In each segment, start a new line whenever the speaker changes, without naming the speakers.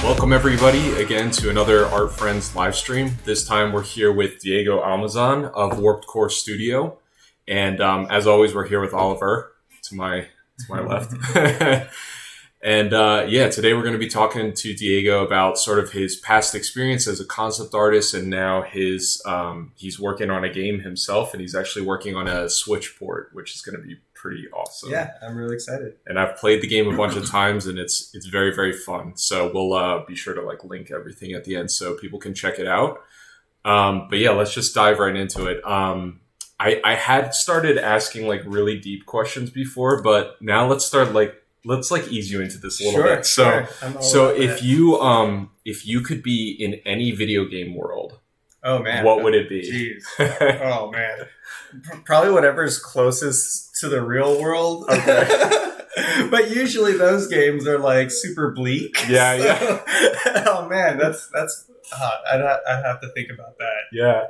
Welcome everybody again to another Art Friends live stream. This time we're here with Diego Almazan of Warped Core Studio. And as always, we're here with Oliver to my left. And today we're going to be talking to Diego about sort of his past experience as a concept artist, and now he's working on a game himself, and he's actually working on a Switch port, which is going to be pretty awesome.
Yeah, I'm really excited.
And I've played the game a bunch of times, and it's very, very fun. So we'll be sure to link everything at the end so people can check it out. But yeah, let's just dive right into it. I had started asking really deep questions before, but now let's start let's ease you into this a little bit. So if you could be in any video game world,
oh man,
what would it be?
Jeez. Oh man, probably whatever's closest to the real world.
Okay.
But usually those games are super bleak.
Yeah,
so,
yeah.
Oh man, that's hot. I'd have to think about that.
Yeah.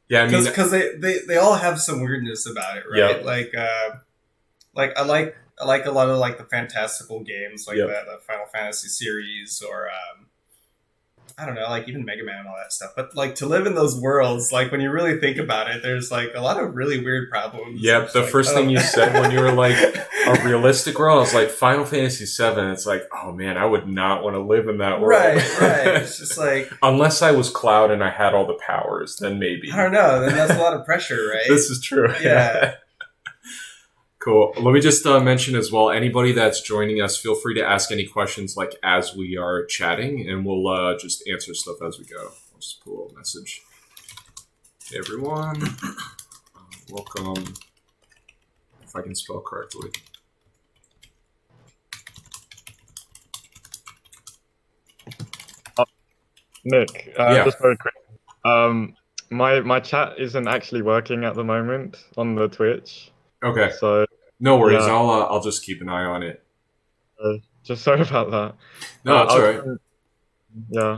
Yeah, I mean,
because they all have some weirdness about it, right?
Yep.
I like a lot of the fantastical games,
Yep.
the Final Fantasy series, or I don't know, even Mega Man and all that stuff. But to live in those worlds, when you really think about it, there's a lot of really weird problems.
Yep. The first thing you said when you were a realistic world, I was like Final Fantasy VII. It's oh man, I would not want to live in that world.
Right. It's just
unless I was Cloud and I had all the powers, then maybe.
I don't know. Then that's a lot of pressure, right?
This is true.
Yeah.
Cool. Let me just mention as well, anybody that's joining us, feel free to ask any questions as we are chatting, and we'll just answer stuff as we go. I'll just pull a message. Hey everyone, welcome, if I can spell correctly.
Nick,
Yeah.
just very quick. My chat isn't actually working at the moment on the Twitch.
Okay.
So
No worries.
Yeah.
I'll just keep an eye on it.
just sorry about that.
No, it's all right.
Yeah.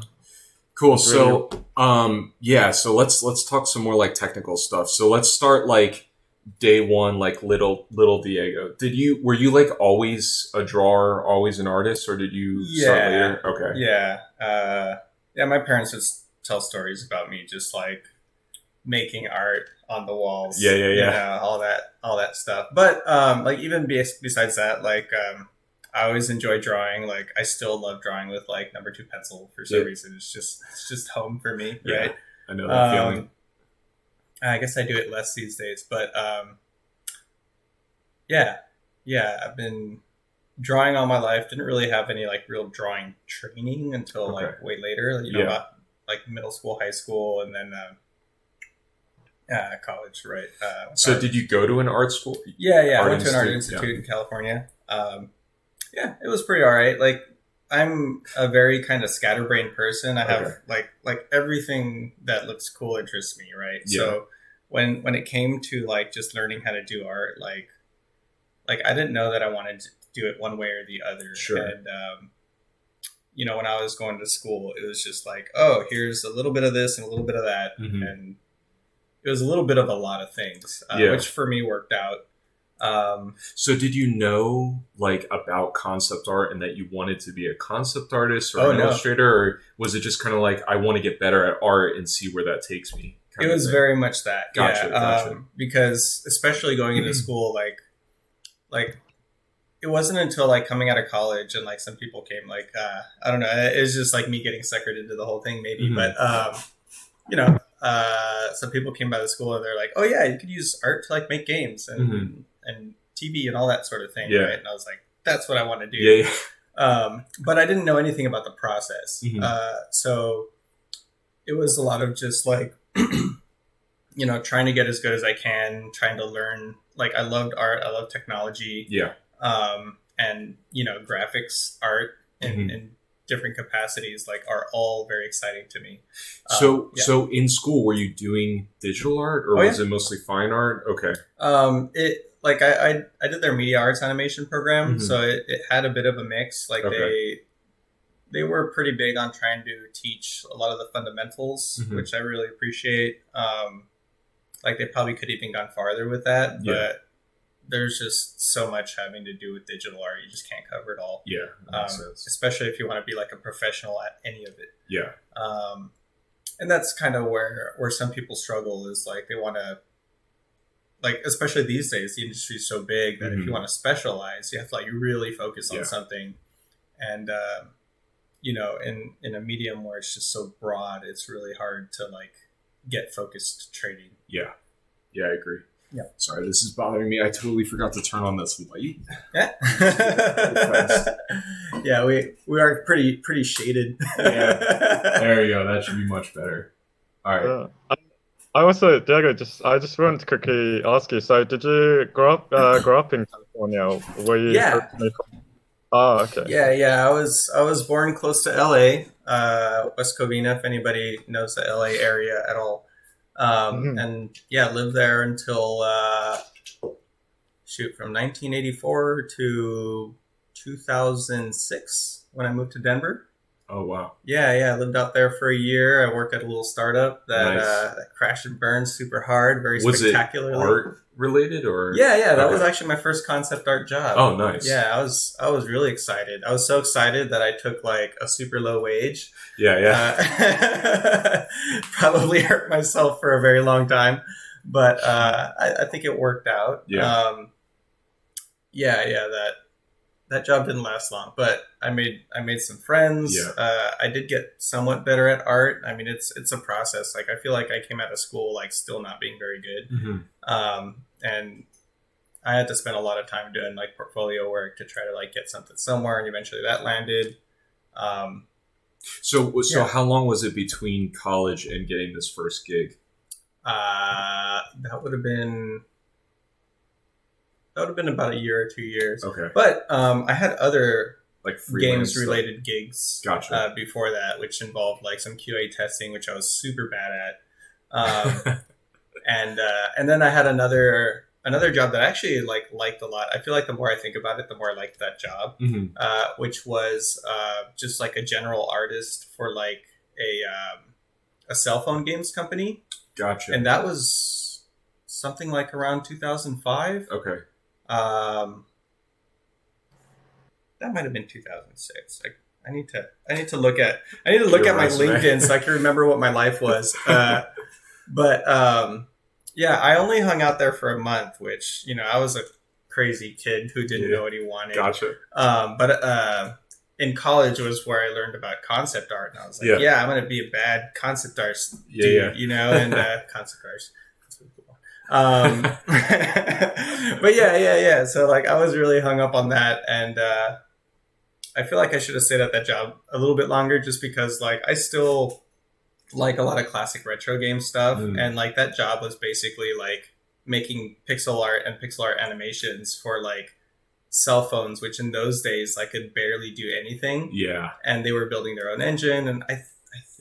Cool. So, so let's talk some more technical stuff. So let's start day one, little Diego. Were you always a drawer, always an artist, or did you start later? Okay.
Yeah. My parents just tell stories about me just making art on the walls.
Yeah.
You know, all that stuff. But even besides that, I always enjoy drawing. I still love drawing with number 2 pencil for some reason. It's just home for me, right?
I know that feeling.
I guess I do it less these days, but I've been drawing all my life. Didn't really have any real drawing training until way later. About middle school, high school, and then college, right?
So did you go to an art school?
Yeah. I went to an art institute in California. It was pretty all right. I'm a very kind of scatterbrained person. I have everything that looks cool interests me, right? Yeah. So when it came to just learning how to do art, I didn't know that I wanted to do it one way or the other.
Sure.
And when I was going to school, it was just oh, here's a little bit of this and a little bit of that,
mm-hmm.
and it was a little bit of a lot of things, which for me worked out.
So did you know about concept art and that you wanted to be a concept artist or an illustrator, or was it just kind of I want to get better at art and see where that takes me?
It was very much that.
Gotcha.
Because especially going into school, it wasn't until coming out of college and some people came I don't know, it was just me getting suckered into the whole thing maybe, mm-hmm. But some people came by the school and they're oh yeah, you could use art to make games and
mm-hmm.
and TV and all that sort of thing,
yeah.
right? And I was that's what I want to do.
Yeah.
But I didn't know anything about the process.
Mm-hmm.
So it was a lot of just trying to get as good as I can, trying to learn. I loved art. I love technology.
Yeah.
And graphics, art in different capacities, are all very exciting to me.
So in school, were you doing digital art or was it mostly fine art? Okay.
I did their media arts animation program, mm-hmm. so it had a bit of a mix. They were pretty big on trying to teach a lot of the fundamentals, mm-hmm. which I really appreciate. They probably could have even gone farther with that, but there's just so much having to do with digital art. You just can't cover it all.
Yeah, that makes sense.
Especially if you want to be like a professional at any of it.
Yeah.
And that's kind of where some people struggle, is like they want to, like, especially these days, the industry is so big that if you want to specialize, you have to like really focus on something. And, you know, in a medium where it's just so broad, it's really hard to like get focused trading.
Yeah. Yeah, I agree.
Yeah.
Sorry, this is bothering me. I totally forgot to turn on this light.
Yeah. Yeah, we are pretty shaded.
Yeah. There you go. That should be much better. All right.
I also, Diego, I just wanted to quickly ask you. So, did you grow up in California? Or were you?
Yeah.
Oh, okay.
Yeah. I was born close to LA, West Covina, if anybody knows the LA area at all. And yeah, lived there until from 1984 to 2006 when I moved to Denver.
Oh wow.
Yeah, I lived out there for a year. I worked at a little startup that crashed and burned super hard, very spectacularly.
Was it art related or?
Yeah, that was actually my first concept art job.
Oh, nice.
Yeah, I was really excited. I was so excited that I took like a super low wage.
Yeah.
Probably hurt myself for a very long time, but I think it worked out.
Yeah.
That job didn't last long, but I made some friends.
Yeah.
I did get somewhat better at art. I mean, it's a process. Like, I feel like I came out of school like still not being very good.
Mm-hmm.
And I had to spend a lot of time doing like portfolio work to try to like get something somewhere, and eventually that landed.
So how long was it between college and getting this first gig?
That would have been about a year or 2 years.
Okay.
But I had other
like
games related gigs
Gotcha.
Before that, which involved like some QA testing, which I was super bad at. And then I had another job that I actually liked a lot. I feel like the more I think about it, the more I liked that job, which was just like a general artist for like a cell phone games company.
Gotcha.
And that was something like around 2005.
Okay.
That might have been 2006. I need to look at my LinkedIn so I can remember what my life was. But yeah, I only hung out there for a month, which, you know, I was a crazy kid who didn't know what he wanted.
Gotcha.
But in college was where I learned about concept art, and I was like, I'm going to be a bad concept art dude, you know, and concept arts. That's really cool. But yeah. So like, I was really hung up on that, and I feel like I should have stayed at that job a little bit longer, just because like I still like a lot of classic retro game stuff, and like that job was basically like making pixel art and pixel art animations for like cell phones, which in those days I could barely do anything.
Yeah.
And they were building their own engine, and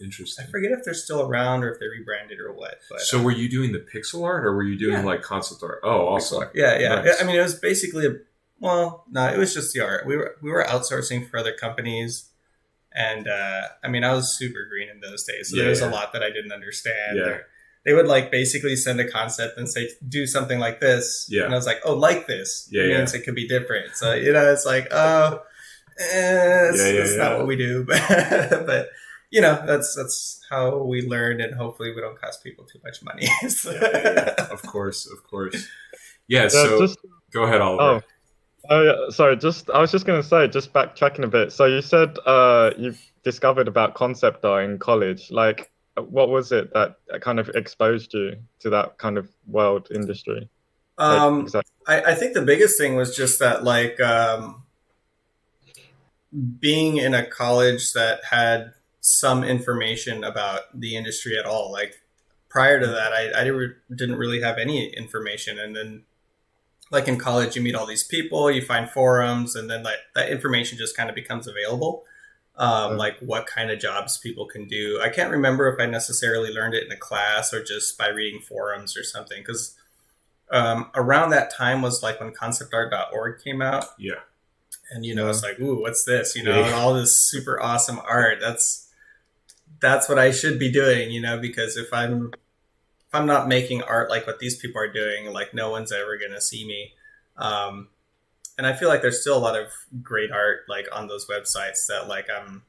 Interesting.
I forget if they're still around or if they rebranded or what. But,
so were you doing the pixel art, or were you doing like concept art? Oh, awesome.
Yeah.
Nice.
I mean, it was basically it was just the art. We were outsourcing for other companies, and I mean, I was super green in those days, so there was a lot that I didn't understand.
Yeah.
They would like basically send a concept and say, do something like this.
Yeah.
And I was like, oh, like this.
Yeah.
It means it could be different. So, you know, it's like, it's not what we do. But you know, that's how we learn, and hopefully we don't cost people too much money.
Of course. Yeah, so go ahead, Oliver.
Sorry, I was just going to say, just backtracking a bit. So you said you discovered about concept art in college. Like, what was it that kind of exposed you to that kind of world industry?
Exactly. I think the biggest thing was just that, like, being in a college that had some information about the industry at all. Like, prior to that, I didn't really have any information. And then, like, in college, you meet all these people, you find forums, and then like that information just kind of becomes available. Like what kind of jobs people can do. I can't remember if I necessarily learned it in a class or just by reading forums or something. Because around that time was like when conceptart.org came out.
Yeah.
And, you know, it's like, ooh, what's this? You know, and all this super awesome art. That's what I should be doing, you know, because if I'm not making art like what these people are doing, like no one's ever going to see me. And I feel like there's still a lot of great art like on those websites that like I'm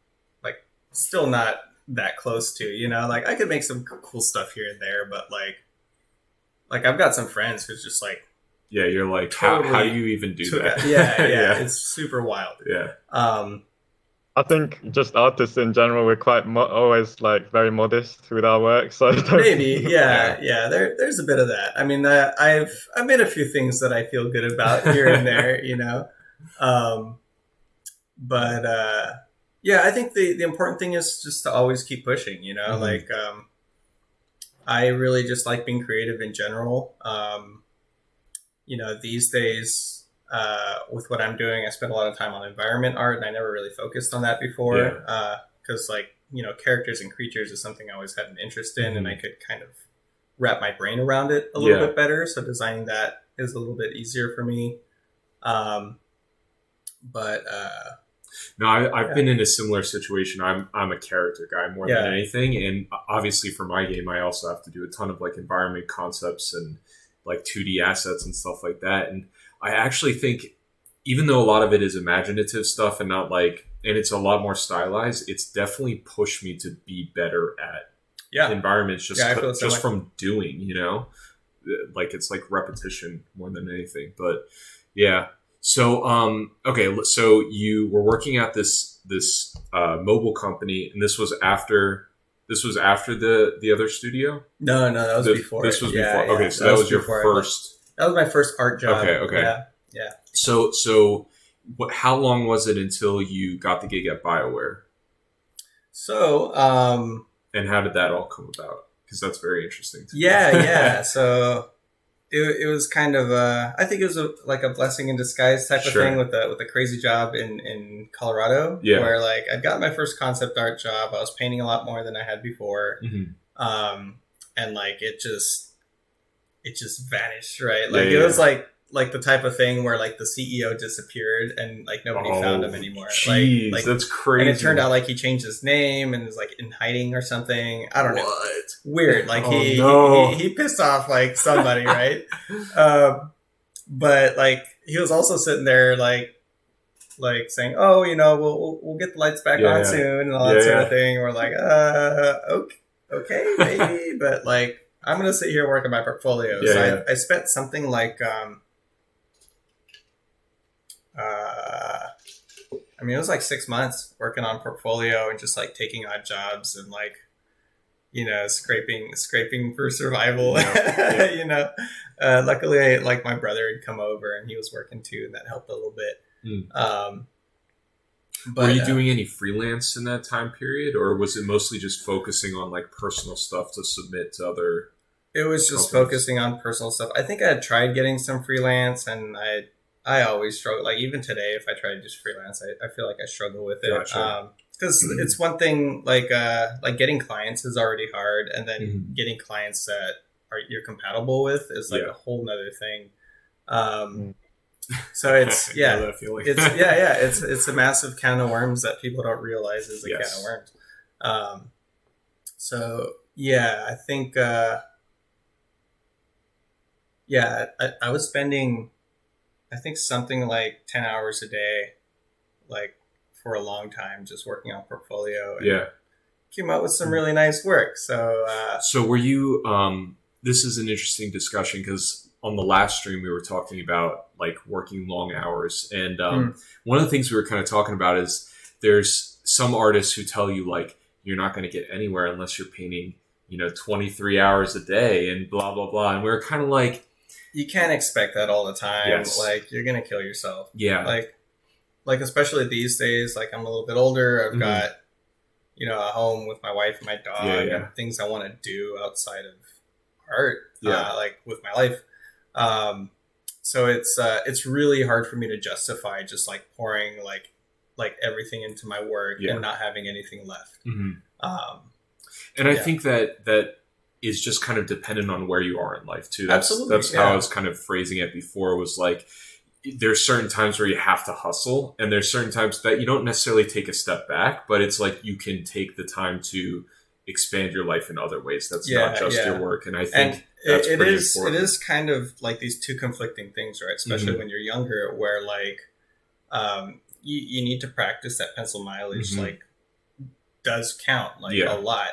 like still not that close to, you know, like I could make some cool stuff here and there, but like I've got some friends who's just like,
yeah, you're like,
totally
how do you even do that?
Yeah, it's super wild.
Yeah.
I think just artists in general, we're quite always like very modest with our work. So
maybe, yeah. There's a bit of that. I mean, I've made a few things that I feel good about here and there, you know. But yeah, I think the important thing is just to always keep pushing, you know. Like I really just like being creative in general. You know, these days, with what I'm doing, I spend a lot of time on environment art, and I never really focused on that before. Because, like, you know, characters and creatures is something I always had an interest in, and I could kind of wrap my brain around it a little bit better. So designing that is a little bit easier for me.
No, I've been in a similar situation. I'm a character guy more than anything, and obviously for my game, I also have to do a ton of like environment concepts and like 2D assets and stuff like that. And I actually think, even though a lot of it is imaginative stuff and not like, and it's a lot more stylized, it's definitely pushed me to be better at environments just from doing, you know, like it's like repetition more than anything. But yeah. So, okay. So you were working at this mobile company, and this was after the other studio?
No, that was before.
This was before. Okay, so that was your first.
That was my first art job.
Okay.
Yeah.
So how long was it until you got the gig at BioWare?
So,
and how did that all come about? Because that's very interesting to me.
Yeah. So it was kind of I think it was like a blessing in disguise type of thing with a crazy job in Colorado, where like I got my first concept art job. I was painting a lot more than I had before, and like it just vanished, right? Like it was like the type of thing where like the CEO disappeared and like nobody found him anymore.
Geez,
like
that's crazy.
And it turned out like he changed his name and was like in hiding or something. I don't know. Weird. Like he pissed off like somebody, right? But like he was also sitting there like saying, "Oh, you know, we'll get the lights back on soon," and all that sort of thing. We're like, okay, maybe, but like I'm gonna sit here and work on my portfolio. I spent something like I mean, it was like 6 months working on portfolio and just like taking odd jobs and like, you know, scraping for survival. You know, luckily, like my brother had come over and he was working too, and that helped a little bit.
But were you doing any freelance in that time period, or was it mostly just focusing on like personal stuff to submit to other?
It was just focusing on personal stuff. I think I had tried getting some freelance, and I always struggle. Like even today, if I try to just freelance, I feel like I struggle with it.
Gotcha.
Because it's one thing like getting clients is already hard, and then getting clients that you're compatible with is like a whole nother thing. So it's it's a massive can of worms that people don't realize is a can of worms. So yeah, I think I was spending I think something like 10 hours a day, like for a long time, just working on portfolio. And came out with some really nice work. So
were you? This is an interesting discussion because on the last stream we were talking about like working long hours, and one of the things we were kind of talking about is there's some artists who tell you like you're not going to get anywhere unless you're painting, you know, 23 hours a day and blah blah blah, and we were kind of like,
you can't expect that all the time. Like you're gonna kill yourself. Like especially these days. Like I'm a little bit older. I've got, you know, a home with my wife and my dog, and things I want to do outside of art. Like with my life. So it's really hard for me to justify just like pouring like everything into my work and not having anything left.
And I think that is just kind of dependent on where you are in life too.
Absolutely.
That's how I was kind of phrasing it before, was like, there's certain times where you have to hustle, and there's certain times that you don't necessarily take a step back, but it's like you can take the time to expand your life in other ways. That's not just your work. And I think
and
that's
it
pretty
is
important.
it is kind of like these two conflicting things, right? Especially when you're younger, where like you need to practice that pencil mileage, like does count like a lot.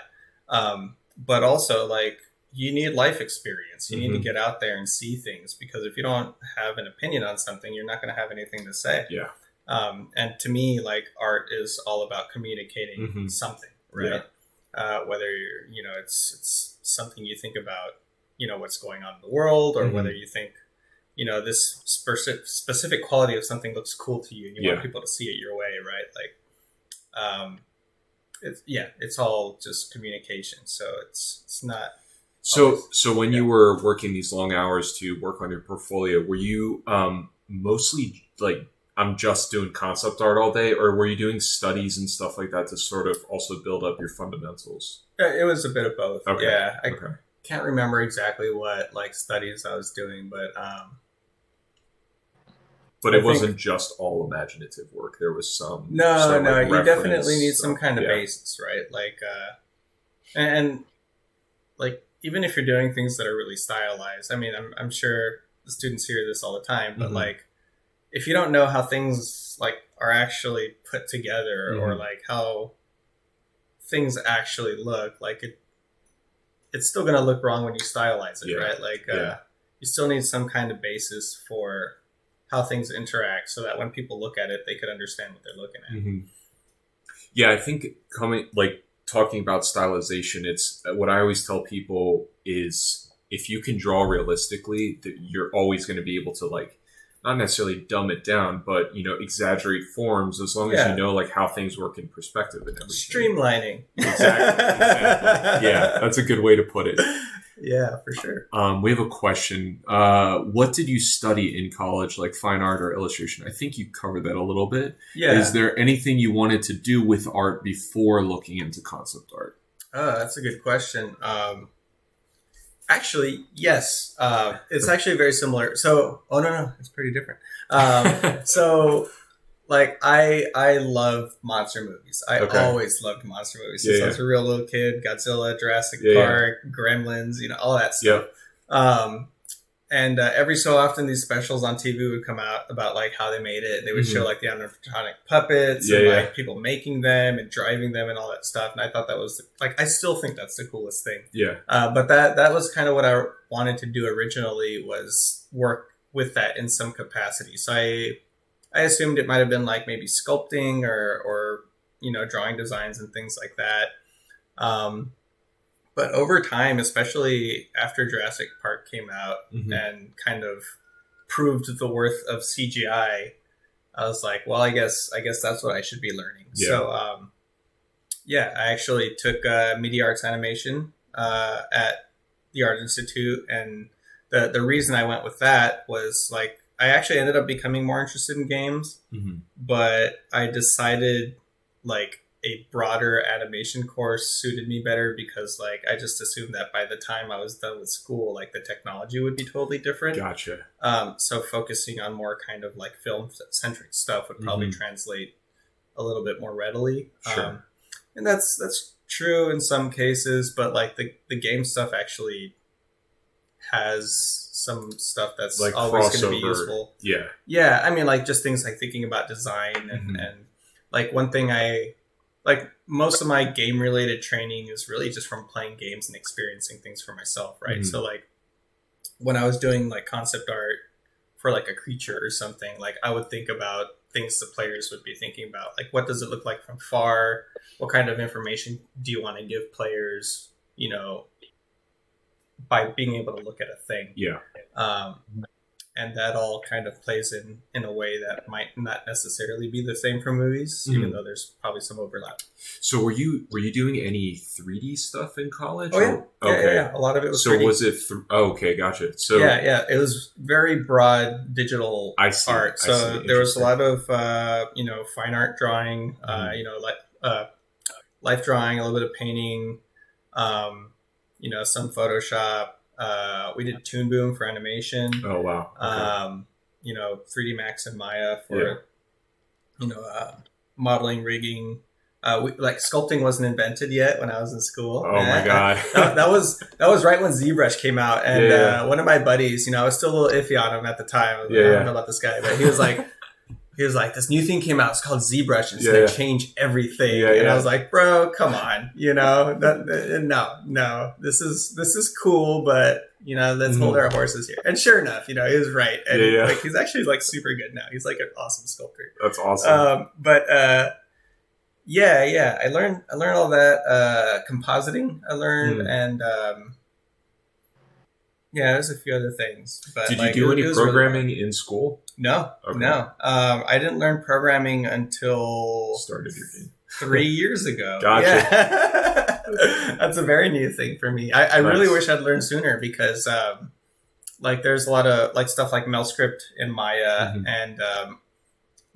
But also like you need life experience. You need to get out there and see things, because if you don't have an opinion on something, you're not going to have anything to say.
Yeah.
And to me, like art is all about communicating something, right? Whether you're, it's something you think about, what's going on in the world, or whether you think, this specific quality of something looks cool to you and you want people to see it your way, right? Like, it's all just communication. So it's not.
So when you were working these long hours to work on your portfolio, were you mostly like, I'm just doing concept art all day, or were you doing studies and stuff like that to sort of also build up your fundamentals?
It was a bit of both.
Okay.
Yeah. I can't remember exactly what like studies I was doing, but
it wasn't just all imaginative work. There was some.
No. You definitely need some kind of basis, right? Like, and like, even if you're doing things that are really stylized, I mean, I'm sure the students hear this all the time, but like, if you don't know how things like are actually put together, or like how things actually look, like it's still going to look wrong when you stylize it, right? Like, you still need some kind of basis for how things interact, so that when people look at it, they could understand what they're looking at.
Yeah, I think talking about stylization, it's what I always tell people is, if you can draw realistically, that you're always going to be able to like, not necessarily dumb it down, but exaggerate forms, as long as you know like how things work in perspective and everything.
Streamlining.
Exactly. Yeah, that's a good way to put it.
Yeah, for sure.
We have a question. What did you study in college, like fine art or illustration? I think you covered that a little bit.
Yeah.
Is there anything you wanted to do with art before looking into concept art?
That's a good question. Actually, yes. It's actually very similar. So, no, it's pretty different. So, like, I love monster movies. I always loved monster movies since I was a real little kid. Godzilla, Jurassic Park, Gremlins, all that stuff. And every so often, these specials on TV would come out about like how they made it. They would show like the animatronic puppets and like people making them and driving them and all that stuff. And I thought that was like, I still think that's the coolest thing.
Yeah.
But that was kind of what I wanted to do originally, was work with that in some capacity. So I assumed it might have been like maybe sculpting or drawing designs and things like that. But over time, especially after Jurassic Park came out and kind of proved the worth of CGI, I was like, well, I guess that's what I should be learning. Yeah. So, I actually took media arts animation at the Art Institute, and the reason I went with that was like, I actually ended up becoming more interested in games, but I decided like a broader animation course suited me better, because like I just assumed that by the time I was done with school, like the technology would be totally different.
Gotcha.
So focusing on more kind of like film centric stuff would probably translate a little bit more readily.
Sure.
And that's true in some cases, but like the game stuff actually has some stuff that's
like
always going to be useful.
Yeah.
Yeah. I mean, like just things like thinking about design and like one thing like most of my game related training is really just from playing games and experiencing things for myself. Right. So like when I was doing like concept art for like a creature or something, like I would think about things the players would be thinking about. Like, what does it look like from far? What kind of information do you want to give players, by being able to look at a thing?
Yeah.
And that all kind of plays in a way that might not necessarily be the same for movies, even though there's probably some overlap.
So were you doing any 3D stuff in college?
Oh, yeah. Okay. Yeah. A lot of it was 3D.
So was it... okay, gotcha. So
yeah. It was very broad digital art. So there was a lot of, fine art drawing, life drawing, a little bit of painting, some Photoshop. We did Toon Boom for animation.
Oh, wow. Okay.
3D Max and Maya for, modeling, rigging. Like sculpting wasn't invented yet when I was in school.
Oh my God.
that was right when ZBrush came out. And one of my buddies, I was still a little iffy on him at the time. I was like, I don't know about this guy, but he was like, this new thing came out. It's called ZBrush. And it's going to change everything. And I was like, bro, come on. No, this is cool, but let's hold our horses here. And sure enough, he was right. And like, he's actually like super good now. He's like an awesome sculptor.
That's awesome.
I learned all that compositing. I learned and there's a few other things. But
did you do any programming in school?
No, no. I didn't learn programming until
started your game
3 years ago.
Gotcha.
Yeah. That's a very new thing for me. I really wish I'd learned sooner because there's a lot of like stuff like MelScript in Maya and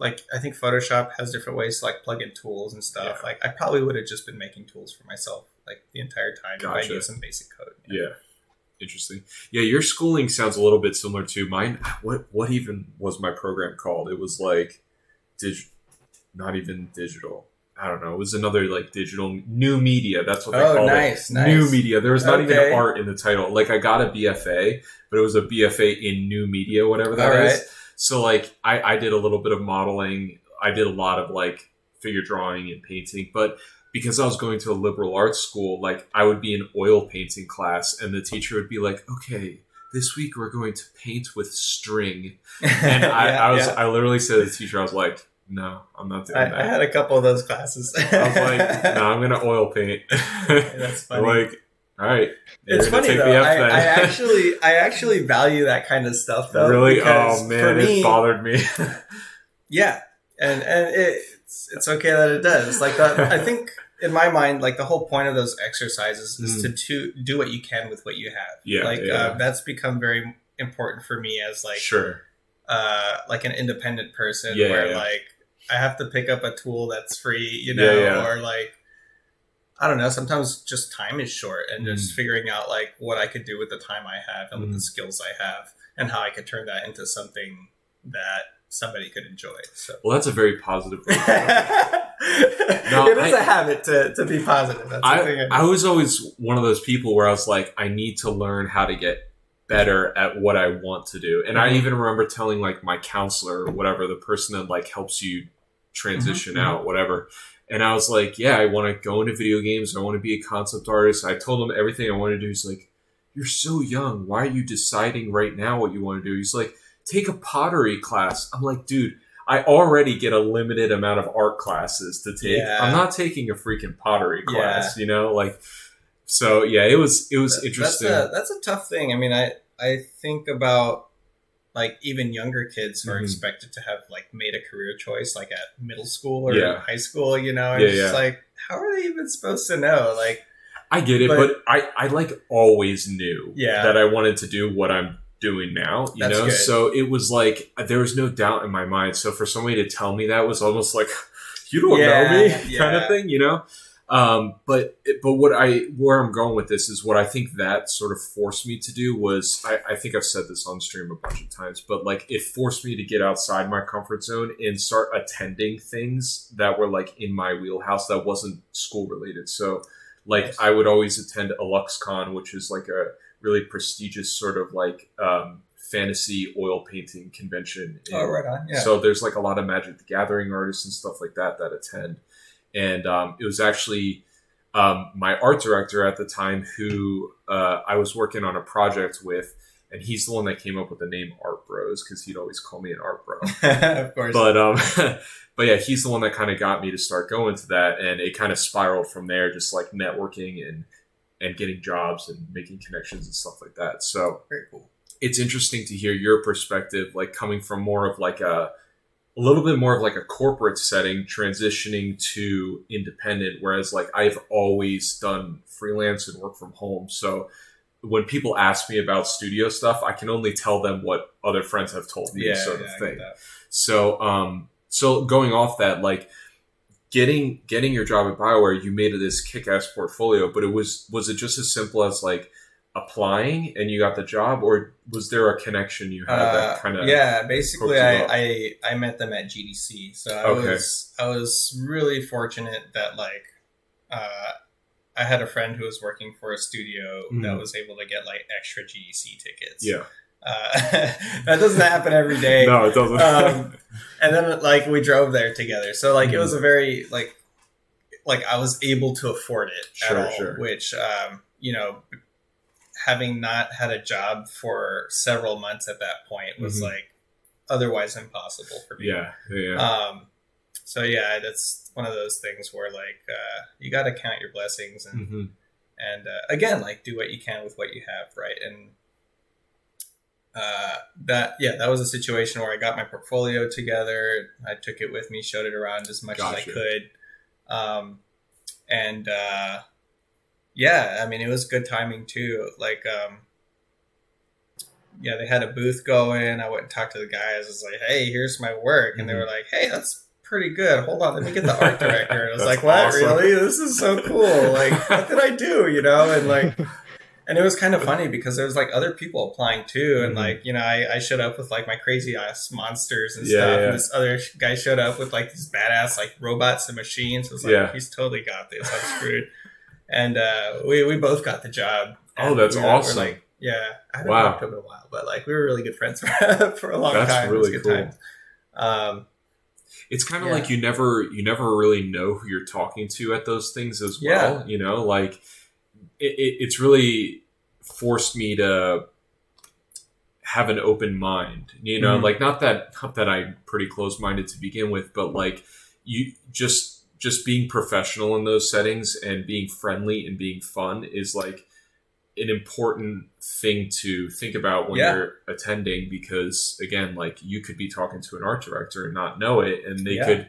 I think Photoshop has different ways to like plug in tools and stuff. Yeah. Like I probably would have just been making tools for myself like the entire time if I knew some basic code.
Yeah. Interesting. Yeah, your schooling sounds a little bit similar to mine. What even was my program called? It was like not even digital. I don't know. It was another like digital new media. That's what they called it. New media. There was not even art in the title. Like I got a BFA, but it was a BFA in new media, whatever that is. So like I did a little bit of modeling. I did a lot of like figure drawing and painting, but because I was going to a liberal arts school, like I would be in oil painting class and the teacher would be like, okay, this week we're going to paint with string. And I literally said to the teacher, I was like, no, I'm not doing that.
I had a couple of those classes.
I was like, no, I'm going to oil paint.
That's funny.
Like, all right.
It's funny though. I actually value that kind of stuff though.
Really? Oh man, it bothered me.
Yeah. And it's okay that it does. Like I think in my mind, like the whole point of those exercises is to do what you can with what you have.
Yeah.
That's become very important for me as like like an independent person where like I have to pick up a tool that's free, or like I don't know, sometimes just time is short and just figuring out like what I could do with the time I have and with the skills I have and how I could turn that into something that somebody could enjoy. So
well, that's a very positive way.
It is a habit to be positive. That's
I was always one of those people where I was like, I need to learn how to get better at what I want to do. And I even remember telling like my counselor or whatever, the person that like helps you transition out, whatever. And I was like, yeah, I want to go into video games. I want to be a concept artist. I told him everything I want to do. He's like, you're so young. Why are you deciding right now what you want to do? He's like, take a pottery class. I'm like, dude, I already get a limited amount of art classes to take. Yeah. I'm not taking a freaking pottery class, like, so yeah, it was interesting.
That's a tough thing. I mean, I think about like even younger kids who are expected to have like made a career choice like at middle school or high school, and it's just like, how are they even supposed to know? Like,
I get it, but I like always knew that I wanted to do what I'm doing now, you know? Good. So it was like, there was no doubt in my mind. So for somebody to tell me that was almost like, you don't know me kind of thing, But where I'm going with this is what I think that sort of forced me to do was, I think I've said this on stream a bunch of times, but like it forced me to get outside my comfort zone and start attending things that were like in my wheelhouse that wasn't school related. So like I would always attend a LuxCon, which is like a really prestigious sort of like fantasy oil painting convention.
Right on. Yeah.
So there's like a lot of Magic the Gathering artists and stuff like that attend. And it was actually my art director at the time who I was working on a project with, and he's the one that came up with the name Art Bros because he'd always call me an art bro.
Of course.
But yeah, he's the one that kind of got me to start going to that, and it kind of spiraled from there, just like networking and getting jobs and making connections and stuff like that. So
very cool.
It's interesting to hear your perspective, like coming from more of like a little bit more of like a corporate setting, transitioning to independent, whereas like I've always done freelance and work from home. So when people ask me about studio stuff, I can only tell them what other friends have told me, sort of thing. So, so going off that, like getting your job at BioWare, you made this kick-ass portfolio, but was it just as simple as like applying and you got the job, or was there a connection you had that kind of?
Yeah, basically, I met them at GDC, so I was really fortunate that like I had a friend who was working for a studio that was able to get like extra GDC tickets.
Yeah.
That doesn't happen every day.
No, it doesn't.
And then like we drove there together, so like it was a very like I was able to afford it at all, which you know, having not had a job for several months at that point was like otherwise impossible for me.
Yeah.
So yeah, that's one of those things where like you got to count your blessings and again, like do what you can with what you have, right? And that was a situation where I got my portfolio together. I took it with me, showed it around as much as I could. Yeah, I mean, it was good timing too. Like, yeah, they had a booth going. I went and talked to the guys. I was like, hey, here's my work. And they were like, hey, that's pretty good. Hold on, let me get the art director. And I was like, what? Awesome. Really? This is so cool. Like, what did I do? You know? And like, and it was kind of funny because there was like other people applying too. And like, you know, I showed up with like my crazy ass monsters and stuff. Yeah. And this other guy showed up with like these badass like robots and machines. So it was like, he's totally got this. I'm screwed. And we both got the job.
Oh, that's awesome.
Like, yeah, I haven't talked to him in a while, but like we were really good friends for a long time.
That's really cool. It's kind of like you never really know who you're talking to at those things as well. You know, like it's really forced me to have an open mind. You know, like not that I'm pretty close-minded to begin with, but like you just being professional in those settings and being friendly and being fun is like an important thing to think about when you're attending, because again, like you could be talking to an art director and not know it, and they could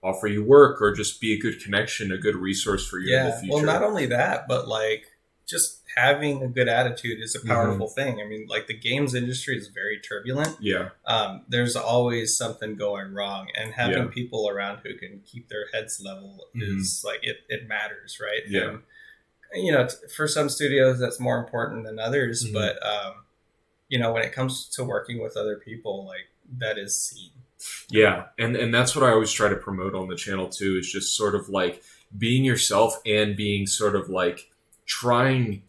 offer you work or just be a good connection, a good resource for you in the future.
Well, not only that, but like just having a good attitude is a powerful thing. I mean, like the games industry is very turbulent.
Yeah.
There's always something going wrong, and having people around who can keep their heads level is like, it matters, right?
Yeah.
And, you know, for some studios that's more important than others, but you know, when it comes to working with other people, like that is seen.
Yeah. And that's what I always try to promote on the channel too, is just sort of like being yourself and being sort of like trying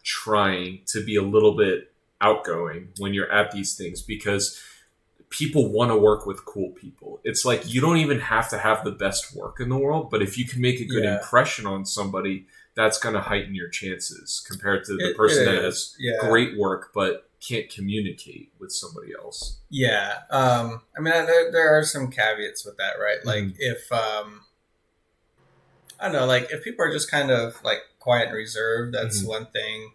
to be a little bit outgoing when you're at these things, because people want to work with cool people. It's like you don't even have to have the best work in the world, but if you can make a good impression on somebody, that's going to heighten your chances compared to the person that has great work but can't communicate with somebody else.
Yeah. I mean, there are some caveats with that, right? Like if, I don't know, like if people are just kind of like quiet and reserved, that's one thing.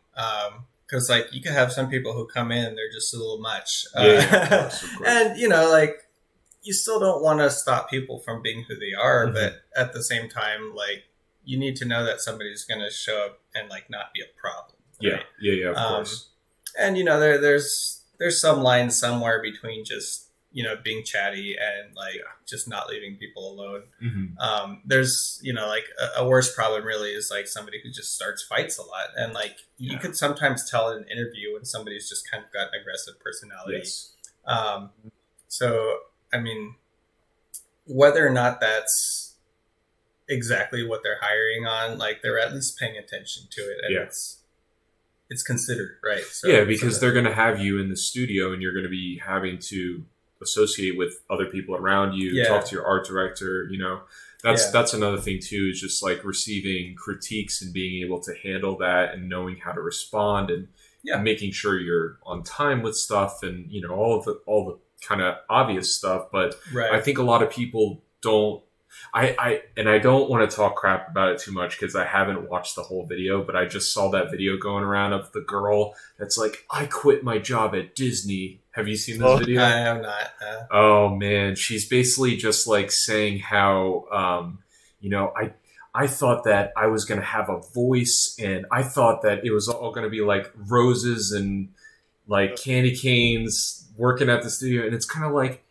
Because like you can have some people who come in, they're just a little much. Of course. And, you know, like you still don't want to stop people from being who they are, but at the same time, like, you need to know that somebody's going to show up and like not be a problem. Right?
Yeah, of course.
And you know, there's some line somewhere between just, you know, being chatty and like just not leaving people alone. There's, you know, like a worse problem really is like somebody who just starts fights a lot, and like you could sometimes tell in an interview when somebody's just kind of got an aggressive personality. So I mean, whether or not that's exactly what they're hiring on, like they're at least paying attention to it, and it's considered, right? So,
because they're going to have you in the studio and you're going to be having to associate with other people around you, talk to your art director, you know. That's another thing too, is just like receiving critiques and being able to handle that and knowing how to respond and making sure you're on time with stuff, and you know, all the kind of obvious stuff. But I think a lot of people don't. I don't want to talk crap about it too much because I haven't watched the whole video, but I just saw that video going around of the girl that's like, I quit my job at Disney. Have you seen this video?
I have not.
Oh man, she's basically just like saying how, you know, I thought that I was going to have a voice, and I thought that it was all going to be like roses and like candy canes working at the studio. And it's kind of like,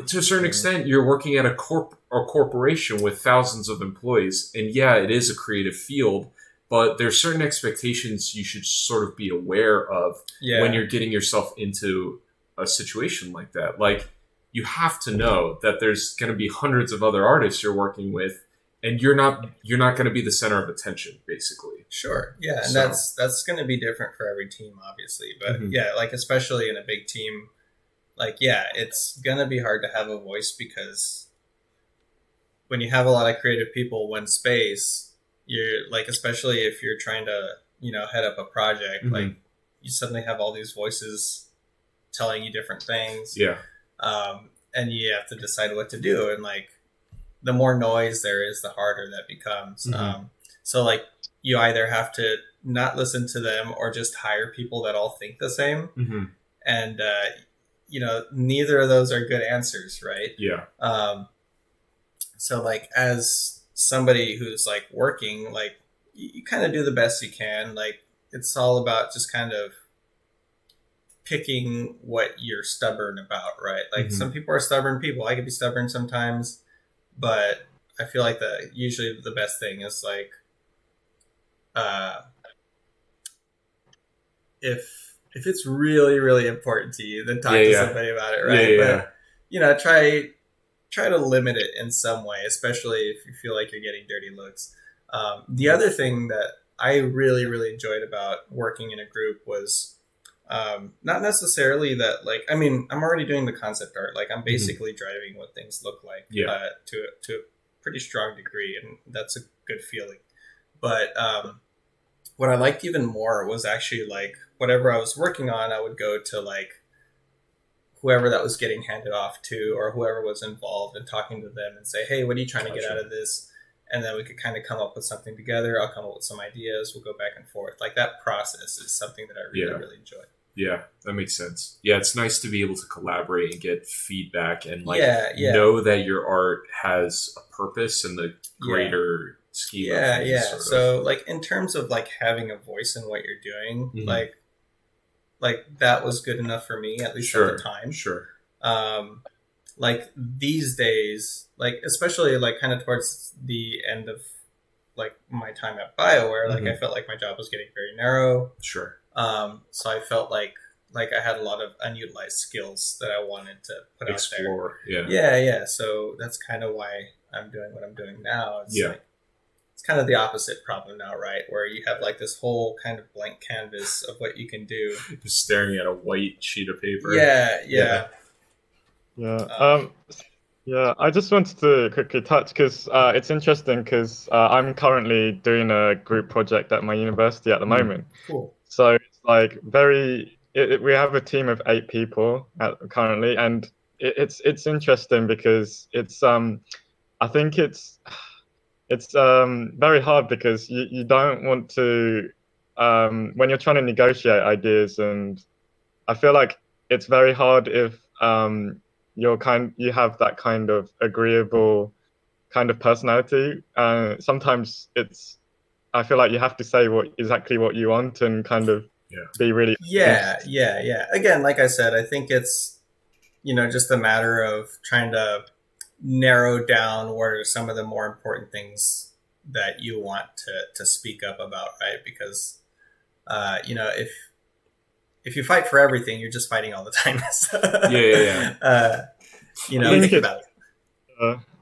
to a certain extent, you're working at a corporation with thousands of employees, and it is a creative field, but there's certain expectations you should sort of be aware of when you're getting yourself into a situation like that. Like, you have to know that there's going to be hundreds of other artists you're working with, and you're not going to be the center of attention, basically.
Sure. Yeah. And that's going to be different for every team, obviously. But yeah, like, especially in a big team, like, yeah, it's going to be hard to have a voice, because when you have a lot of creative people, one space, you're like, especially if you're trying to, head up a project, like, you suddenly have all these voices telling you different things.
Yeah.
And you have to decide what to do. And like, the more noise there is, the harder that becomes. So like, you either have to not listen to them or just hire people that all think the same. And, neither of those are good answers, right?
Yeah.
So like, as somebody who's like working, like, you kind of do the best you can. Like, it's all about just kind of picking what you're stubborn about, right? Like, some people are stubborn people. I could be stubborn sometimes, but I feel like usually the best thing is like, if it's really, really important to you, then talk to somebody about it, right? But try to limit it in some way, especially if you feel like you're getting dirty looks. The other thing that I really, really enjoyed about working in a group was, not necessarily that, like, I mean, I'm already doing the concept art. Like, I'm basically driving what things look like to a pretty strong degree, and that's a good feeling. But what I liked even more was actually, like, whatever I was working on, I would go to, like, whoever that was getting handed off to, or whoever was involved, and talking to them and say, hey, what are you trying to get out of this? And then we could kind of come up with something together. I'll come up with some ideas. We'll go back and forth. Like, that process is something that I really, really enjoy.
Yeah, that makes sense. Yeah, it's nice to be able to collaborate and get feedback and know that your art has a purpose in the greater scheme of things.
So like, in terms of like having a voice in what you're doing, like that was good enough for me, at least at the time.
Sure.
Like, these days, like, especially like kind of towards the end of like my time at BioWare, like, I felt like my job was getting very narrow.
Sure.
So I felt like I had a lot of unutilized skills that I wanted to put out there. Yeah. So that's kind of why I'm doing what I'm doing now. It's like, it's kind of the opposite problem now, right? Where you have like this whole kind of blank canvas of what you can do.
Just staring at a white sheet of paper.
Yeah.
I just wanted to quickly touch, because it's interesting, because I'm currently doing a group project at my university at the moment.
Cool.
So it's like we have a team of 8 people currently, and it's interesting because it's I think it's very hard, because you don't want to when you're trying to negotiate ideas, and I feel like it's very hard if you have that kind of agreeable kind of personality. Sometimes I feel like you have to say exactly what you want, and kind of be really honest.
Again, like I said, I think it's just a matter of trying to narrow down what are some of the more important things that you want to speak up about, right? Because if you fight for everything, you're just fighting all the time. Think about it.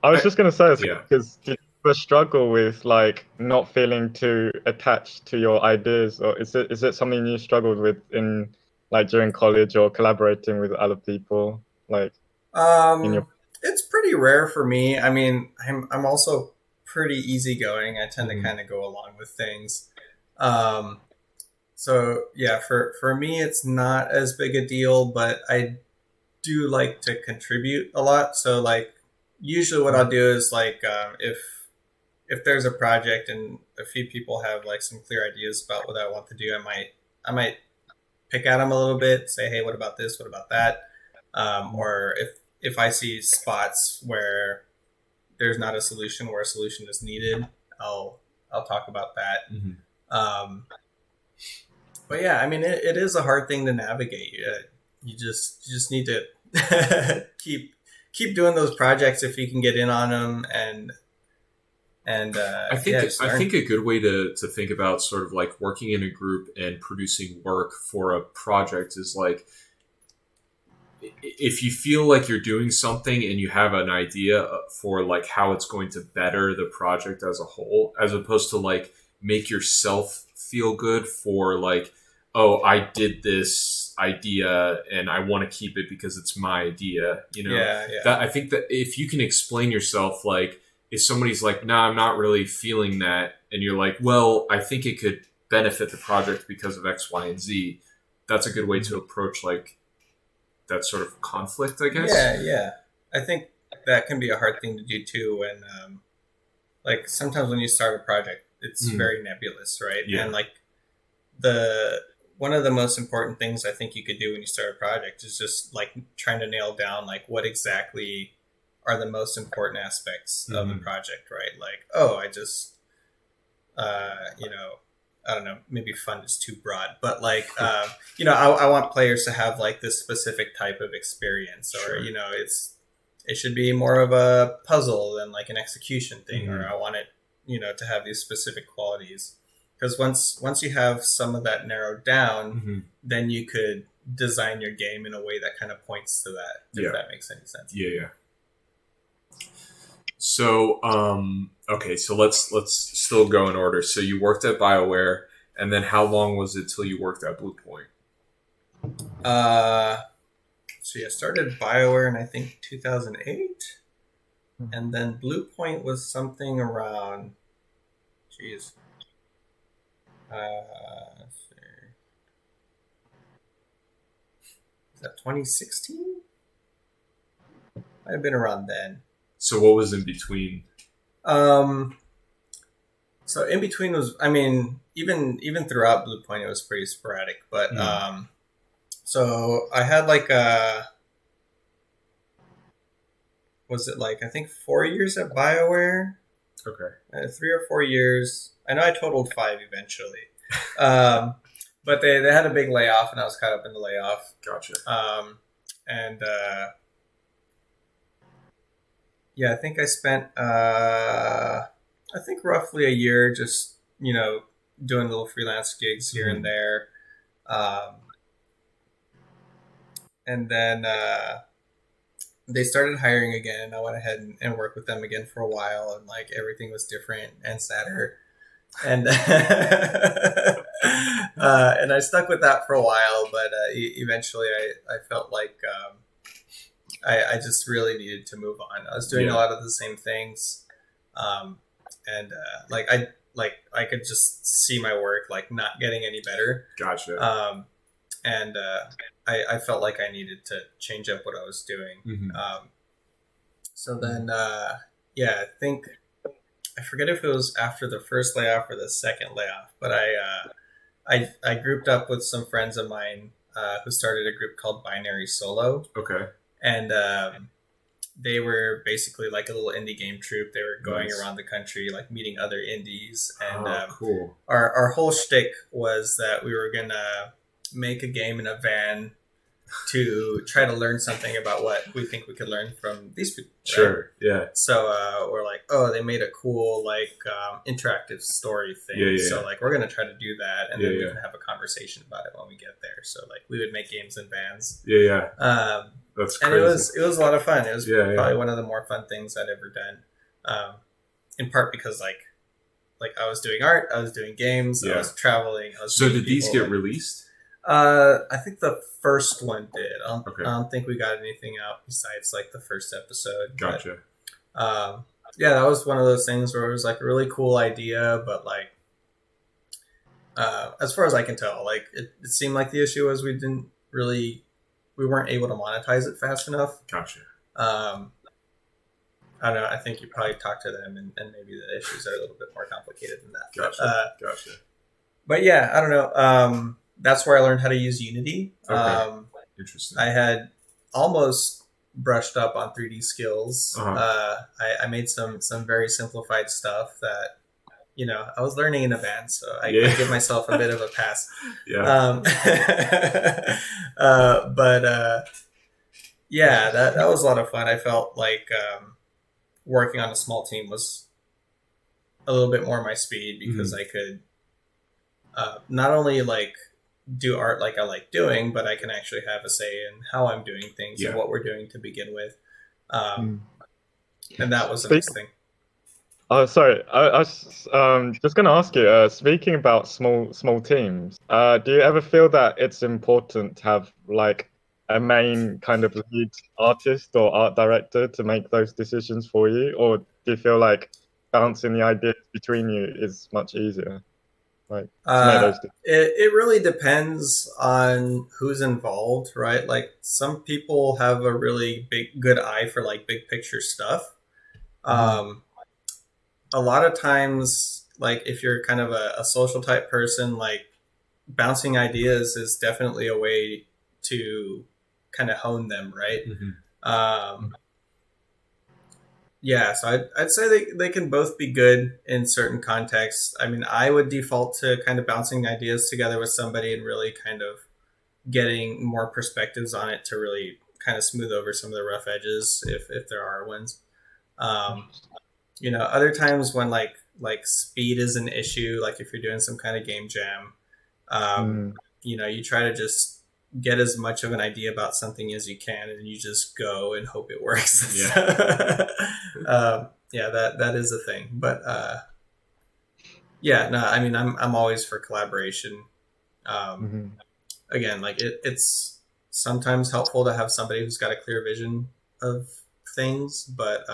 I was just going to say, because did you ever struggle with like not feeling too attached to your ideas, or is it something you struggled with in like during college, or collaborating with other people? Like,
it's pretty rare for me. I mean, I'm also pretty easygoing. I tend to kind of go along with things. So yeah, for me, it's not as big a deal, but I do like to contribute a lot. So like, usually what I'll do is like, if there's a project and a few people have like some clear ideas about what I want to do, I might pick at them a little bit, say, hey, what about this? What about that? Or if I see spots where there's not a solution, where a solution is needed, I'll talk about that. But yeah, I mean, it is a hard thing to navigate. You just need to keep doing those projects if you can get in on them, and And
I think a good way to think about sort of like working in a group and producing work for a project is like, if you feel like you're doing something and you have an idea for like how it's going to better the project as a whole, as opposed to like make yourself feel good for like, oh, I did this idea and I want to keep it because it's my idea, you know. That I think that if you can explain yourself, like if somebody's like, nah, I'm not really feeling that, and you're like, well, I think it could benefit the project because of X, Y, and Z, that's a good way to approach like that sort of conflict, I guess.
Yeah. I think that can be a hard thing to do too when like sometimes when you start a project, it's very nebulous, right?
Yeah.
And like one of the most important things I think you could do when you start a project is just like trying to nail down like what exactly are the most important aspects of the project, right? Like, oh, I just, you know, I don't know, maybe fun is too broad, but like, you know, I want players to have like this specific type of experience, or, you know, it should be more of a puzzle than like an execution thing, or I want it, you know, to have these specific qualities. Because once you have some of that narrowed down, then you could design your game in a way that kind of points to that, if that makes any sense.
Yeah. So, okay, so let's still go in order. So you worked at BioWare, and then how long was it till you worked at Bluepoint?
So I started BioWare in I think 2008, and then Bluepoint was something around, let's see. Is that 2016? Might have been around then.
So what was in between?
So in between was, I mean, even throughout Bluepoint, it was pretty sporadic. But so I had like was it like I think 4 years at BioWare?
Okay,
3 or 4 years. I know I totaled 5 eventually, but they had a big layoff, and I was caught up in the layoff.
Gotcha.
And yeah, I think I spent I think roughly a year just, you know, doing little freelance gigs here and there. And then they started hiring again. I went ahead and worked with them again for a while, and like everything was different and sadder. And and I stuck with that for a while, but eventually I felt like I just really needed to move on. I was doing a lot of the same things, and I could just see my work like not getting any better.
Gotcha.
And I felt like I needed to change up what I was doing. So then, I think I forget if it was after the first layoff or the second layoff, but I grouped up with some friends of mine who started a group called Binary Solo.
Okay.
And they were basically like a little indie game troupe. They were going around the country, like meeting other indies. And
cool.
Our whole shtick was that we were gonna make a game in a van to try to learn something about what we think we could learn from these people. Right?
Sure. Yeah.
So we're like, oh, they made a cool like interactive story thing.
Yeah.
So like we're gonna try to do that, and then we can have a conversation about it when we get there. So like we would make games in vans.
Yeah.
That's crazy. And it was a lot of fun. It was probably one of the more fun things I'd ever done. In part because like I was doing art, I was doing games, I was traveling.
So did these get released?
I think the first one did. I don't think we got anything out besides like the first episode.
Gotcha.
But, that was one of those things where it was like a really cool idea, but like as far as I can tell, like it seemed like the issue was we weren't able to monetize it fast enough.
Gotcha.
I don't know. I think you probably talk to them, and maybe the issues are a little bit more complicated than that.
Gotcha. Gotcha.
But yeah, I don't know. That's where I learned how to use Unity.
Okay. Interesting.
I had almost brushed up on 3D skills. I made some very simplified stuff that, you know, I was learning in advance, so I give myself a bit of a pass. That was a lot of fun. I felt like working on a small team was a little bit more my speed because I could not only like do art like I like doing, but I can actually have a say in how I'm doing things and what we're doing to begin with. And that was the next thing.
Oh, sorry. I was just going to ask you, speaking about small teams, do you ever feel that it's important to have like a main kind of lead artist or art director to make those decisions for you? Or do you feel like bouncing the ideas between you is much easier? Like to make those
it really depends on who's involved, right? Like some people have a really good eye for like big picture stuff. A lot of times, like if you're kind of a social type person, like bouncing ideas is definitely a way to kind of hone them, right? Yeah, so I'd say they can both be good in certain contexts. I mean, I would default to kind of bouncing ideas together with somebody and really kind of getting more perspectives on it to really kind of smooth over some of the rough edges if there are ones. Other times when like speed is an issue, like if you're doing some kind of game jam, you try to just get as much of an idea about something as you can, and you just go and hope it works. That is a thing. But I mean, I'm always for collaboration. Again, like it's sometimes helpful to have somebody who's got a clear vision of things, but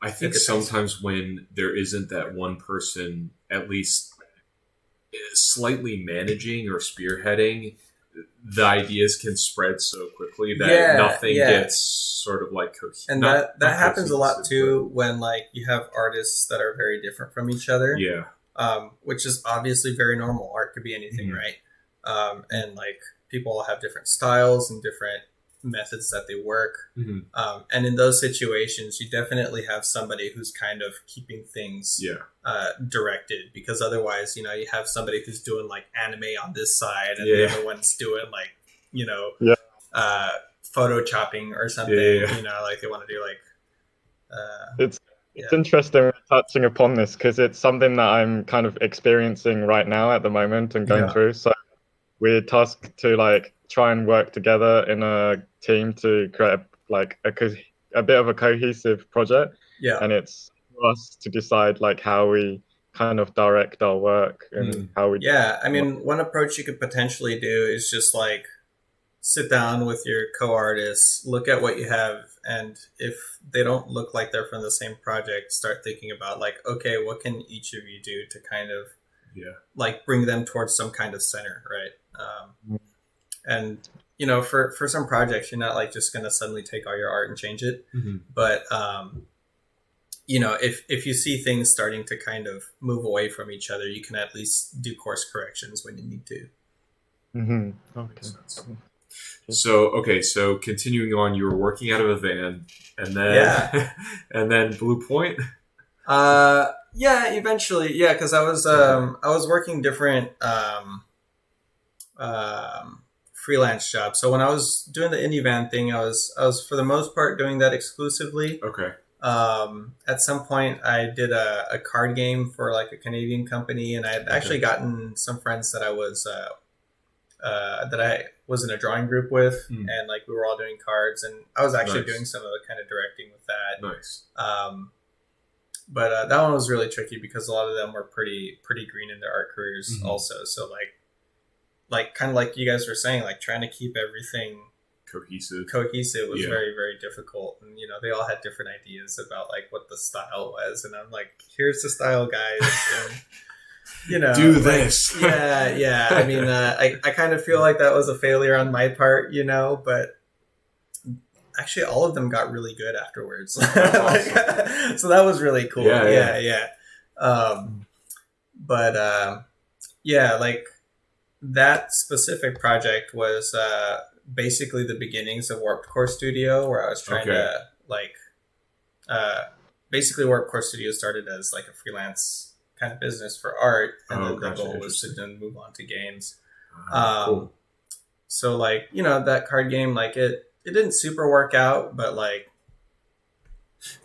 I think sometimes when there isn't that one person at least slightly managing or spearheading, the ideas can spread so quickly that nothing gets sort of like cohesive.
And that happens a lot too when like you have artists that are very different from each other. Which is obviously very normal. Art could be anything, right? And like people all have different styles and different methods that they work. And in those situations, you definitely have somebody who's kind of keeping things directed, because otherwise, you have somebody who's doing like anime on this side and the other one's doing like, photo chopping or something, like they want to do like,
It's interesting touching upon this because it's something that I'm kind of experiencing right now at the moment and going through. So we're tasked to like try and work together in a team to create a bit of a cohesive project. And it's for us to decide like how we kind of direct our work and how we.
I mean, one approach you could potentially do is just like sit down with your co-artists, look at what you have, and if they don't look like they're from the same project, start thinking about like, okay, what can each of you do to kind of like bring them towards some kind of center, right? And for some projects, you're not like just going to suddenly take all your art and change it, but if you see things starting to kind of move away from each other, you can at least do course corrections when you need to.
Okay.
So continuing on, you were working out of a van, and then and then Bluepoint.
Eventually, because I was working different freelance jobs. So when I was doing the indie van thing, I was for the most part doing that exclusively.
Okay.
At some point, I did a card game for like a Canadian company, and I had actually gotten some friends that I was in a drawing group with, and like we were all doing cards, and I was actually doing some of the kind of directing with that.
Nice.
But that one was really tricky because a lot of them were pretty green in their art careers also. So like kind of like you guys were saying, like trying to keep everything cohesive was very, very difficult. And they all had different ideas about like what the style was, and I'm like, here's the style, guys. And,
do this.
I mean, I kind of feel like that was a failure on my part, but actually all of them got really good afterwards. So that was really cool. Like that specific project was basically the beginnings of Warped Core Studio, where I was trying to basically Warped Core Studio started as like a freelance kind of business for art, and then the goal was to then move on to games. Cool. So like, that card game, like it didn't super work out, but like,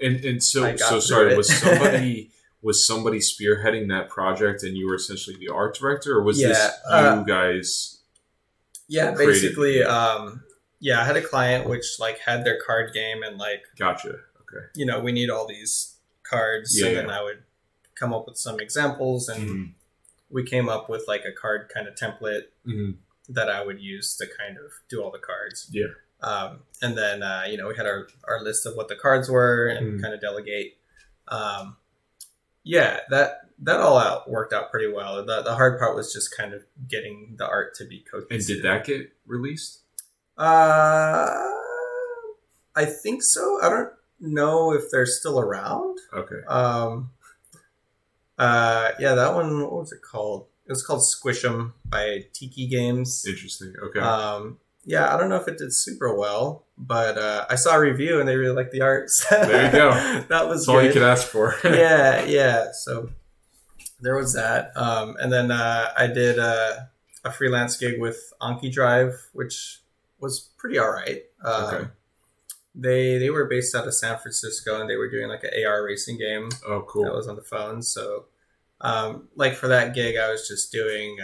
and so sorry, was somebody spearheading that project and you were essentially the art director, or was this you guys?
Yeah, basically, I had a client which like had their card game and like,
gotcha. Okay.
You know, we need all these cards, and then I would come up with some examples, and we came up with like a card kind of template that I would use to kind of do all the cards.
Yeah.
And then, you know, we had our list of what the cards were and kind of delegate. That all worked out pretty well. The hard part was just kind of getting the art to be cohesive.
And did that get released?
I think so. I don't know if they're still around.
Okay.
That one, what was it called? It was called Squish 'em by Tiki Games.
Interesting. Okay.
I don't know if it did super well, but I saw a review and they really liked the art.
There you go.
That was
That's all you could ask for.
yeah. So there was that. And then I did a freelance gig with Anki Drive, which was pretty all right.
Okay.
They were based out of San Francisco, and they were doing like an AR racing game.
Oh, cool.
That was on the phone. So like for that gig, I was just doing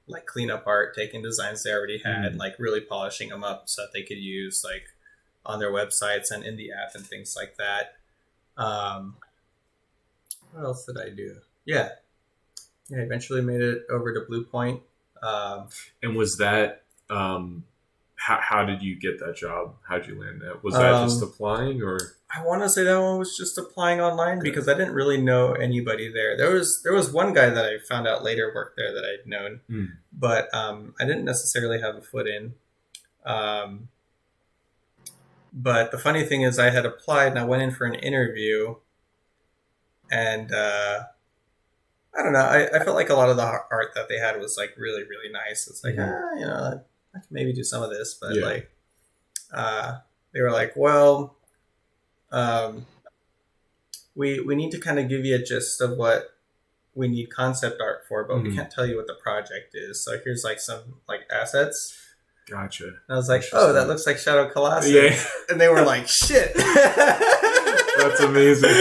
like cleanup art, taking designs they already had, like really polishing them up so that they could use like on their websites and in the app and things like that. What else did I do? Yeah, eventually made it over to Bluepoint.
And was that how did you get that job? How did you land that? Was that just applying, or?
I want to say that one was just applying online because I didn't really know anybody there. There was one guy that I found out later worked there that I'd known, but I didn't necessarily have a foot in. But the funny thing is I had applied and I went in for an interview, and I don't know. I felt like a lot of the art that they had was like really, really nice. It's like, you know, I can maybe do some of this, but like, they were like, well, we need to kind of give you a gist of what we need concept art for, but we can't tell you what the project is. So here's like some like assets.
Gotcha.
And I was like, oh, that looks like Shadow Colossus.
Yeah.
And they were like, shit.
That's amazing.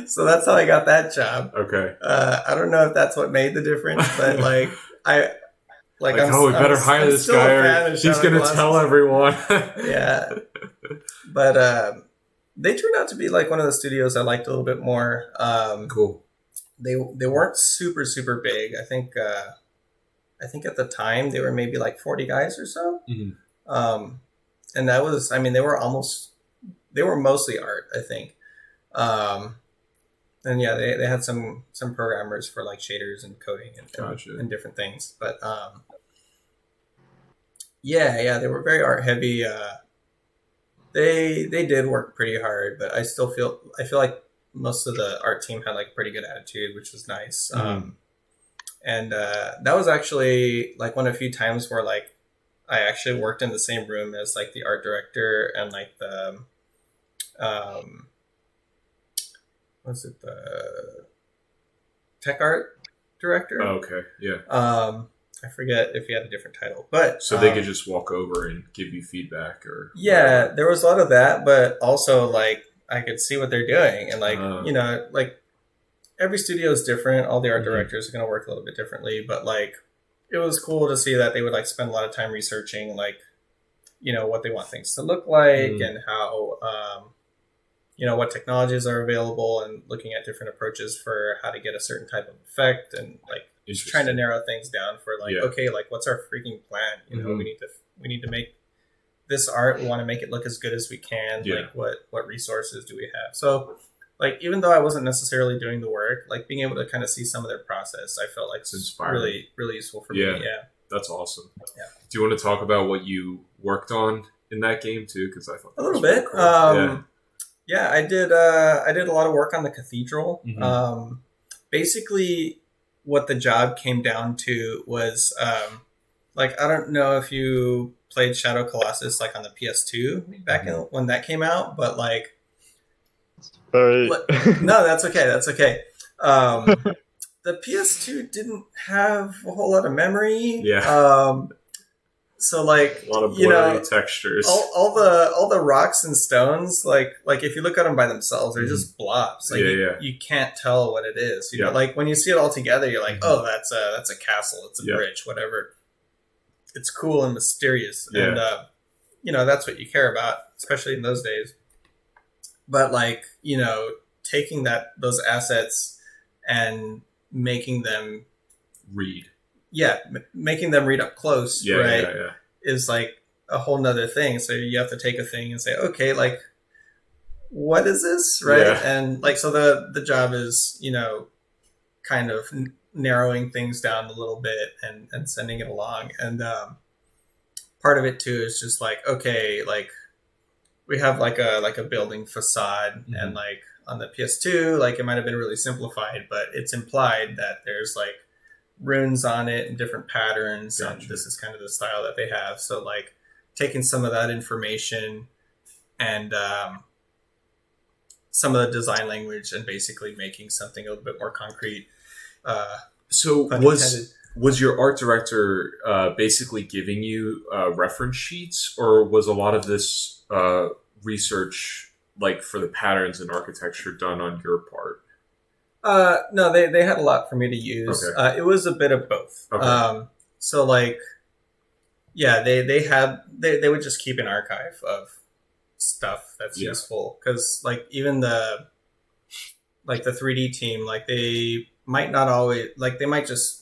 So that's how I got that job.
Okay.
I don't know if that's what made the difference, but like we
better hire this guy or he's going to tell everyone.
Yeah. But they turned out to be like one of the studios I liked a little bit more.
Cool.
They weren't super, super big. I think at the time they were maybe like 40 guys or so. And that was, I mean, they were mostly art, I think. And yeah, they had some programmers for like shaders and coding and different things. But they were very art heavy. They did work pretty hard, but I feel like most of the art team had like a pretty good attitude, which was nice. And that was actually like one of the few times where like I actually worked in the same room as like the art director and like the the tech art director.
Oh, okay, yeah.
I forget if he had a different title, but
so they could just walk over and give you feedback, or
whatever. There was a lot of that, but also like I could see what they're doing, and like you know, like every studio is different. All the art directors are going to work a little bit differently, but like it was cool to see that they would like spend a lot of time researching, like you know what they want things to look like and how you know what technologies are available, and looking at different approaches for how to get a certain type of effect, and like just trying to narrow things down for like okay, like what's our freaking plan? You know, we need to make this art. We want to make it look as good as we can. Like what resources do we have? So like even though I wasn't necessarily doing the work, like being able to kind of see some of their process, I felt like it's really, really useful for me. Yeah,
that's awesome.
Yeah.
Do you want to talk about what you worked on in that game too? Because I thought
a little bit. Cool. Yeah, I did a lot of work on the cathedral. Basically, what the job came down to was like I don't know if you played Shadow Colossus like on the PS2 back when that came out, but like no, that's okay. That's okay. The PS2 didn't have a whole lot of memory.
Yeah.
So like,
a lot of blurry textures.
All the rocks and stones, like if you look at them by themselves, they're just blobs. Like you can't tell what it is. You know, like when you see it all together, you're like, oh, that's a castle, it's a bridge, whatever. It's cool and mysterious, and that's what you care about, especially in those days. But like, taking those assets and making them
read.
Yeah, making them read up close, right, is like a whole nother thing. So you have to take a thing and say, okay, like, what is this, right? Yeah. And like, so the job is, kind of narrowing things down a little bit and sending it along. And part of it too is just like, okay, like we have like a building facade, and like on the PS2, like it might have been really simplified, but it's implied that there's like runes on it and different patterns, and this is kind of the style that they have. So like taking some of that information and some of the design language and basically making something a little bit more concrete.
So was your art director basically giving you reference sheets, or was a lot of this research, like for the patterns and architecture, done on your part?
No, they had a lot for me to use. Okay. It was a bit of both. Okay. So like, yeah, they would just keep an archive of stuff that's useful, because like even the 3D team, like they might not always, like they might just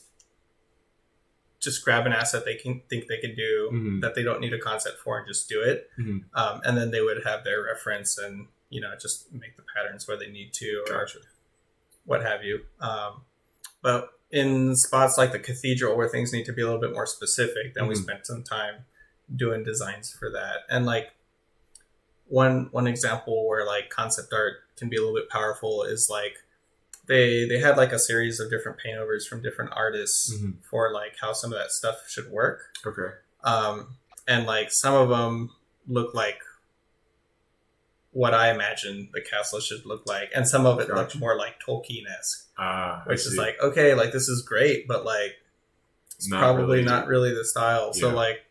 grab an asset they think they can do that they don't need a concept for and just do it, and then they would have their reference and just make the patterns where they need to, or what have you. But in spots like the cathedral where things need to be a little bit more specific, then we spent some time doing designs for that. And like one example where like concept art can be a little bit powerful is like they had like a series of different paintovers from different artists for like how some of that stuff should work.
Okay.
And like some of them look like what I imagine the castle should look like, and some of it looked more like Tolkien-esque, which is like, okay, like this is great, but like it's probably not really the style. So like,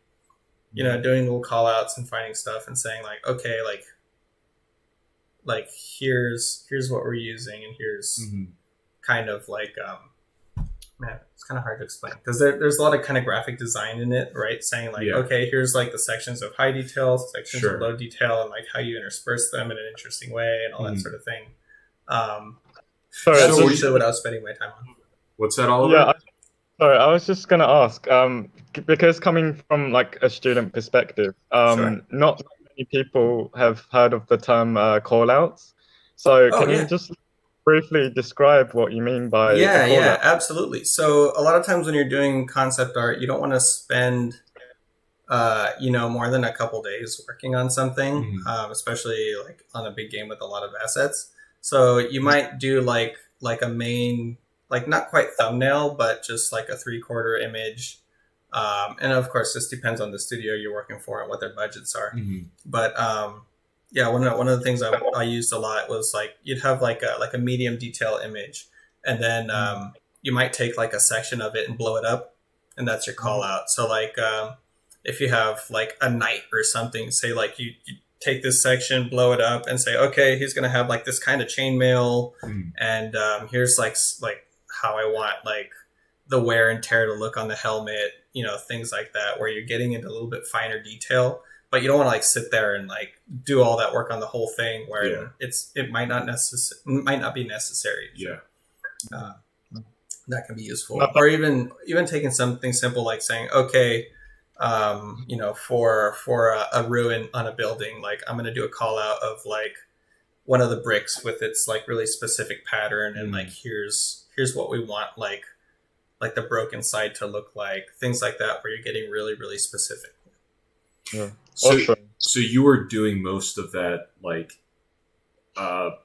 doing little call outs and finding stuff and saying like, okay, like here's what we're using, and here's kind of like man, it's kind of hard to explain, because there's a lot of kind of graphic design in it, right? Saying like, okay, here's like the sections of high detail, sections of low detail, and like how you intersperse them in an interesting way, and all that sort of thing. That's usually what I was spending my time on.
What's that all
about? Sorry, I was just going to ask, because coming from like a student perspective, not many people have heard of the term call-outs. So can you just briefly describe what you mean by
absolutely. So a lot of times when you're doing concept art, you don't want to spend more than a couple days working on something, especially like on a big game with a lot of assets. So you might do like a main, like not quite thumbnail, but just like a 3/4 image. And of course, this depends on the studio you're working for and what their budgets are. But one of the things I used a lot was like you'd have like a medium detail image, and then you might take like a section of it and blow it up, and that's your call out. So like if you have like a knight or something, say like you take this section, blow it up, and say, okay, he's gonna have like this kind of chainmail, and here's like how I want like the wear and tear to look on the helmet, things like that, where you're getting into a little bit finer detail, but you don't want to like sit there and like do all that work on the whole thing where it might not be necessary. That can be useful. Or even taking something simple like saying, okay, for a ruin on a building, like I'm going to do a call out of like one of the bricks with its like really specific pattern, and like here's what we want like the broken side to look like, things like that, where you're getting really, really specific.
So you were doing most of that like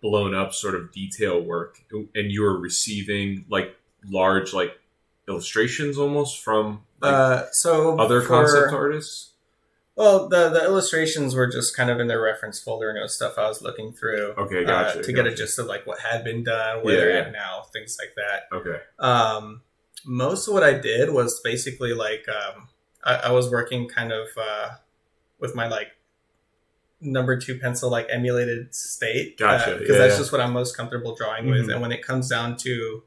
blown up sort of detail work, and you were receiving like large like illustrations almost from other concept artists.
Well, the illustrations were just kind of in their reference folder, and it was stuff I was looking through.
Okay, gotcha.
To get a gist of like what had been done, where they're at now, things like that.
Okay.
Most of what I did was basically like I was working kind of with my like number 2 pencil like emulated state.
Gotcha.
Because that's just what I'm most comfortable drawing with. And when it comes down to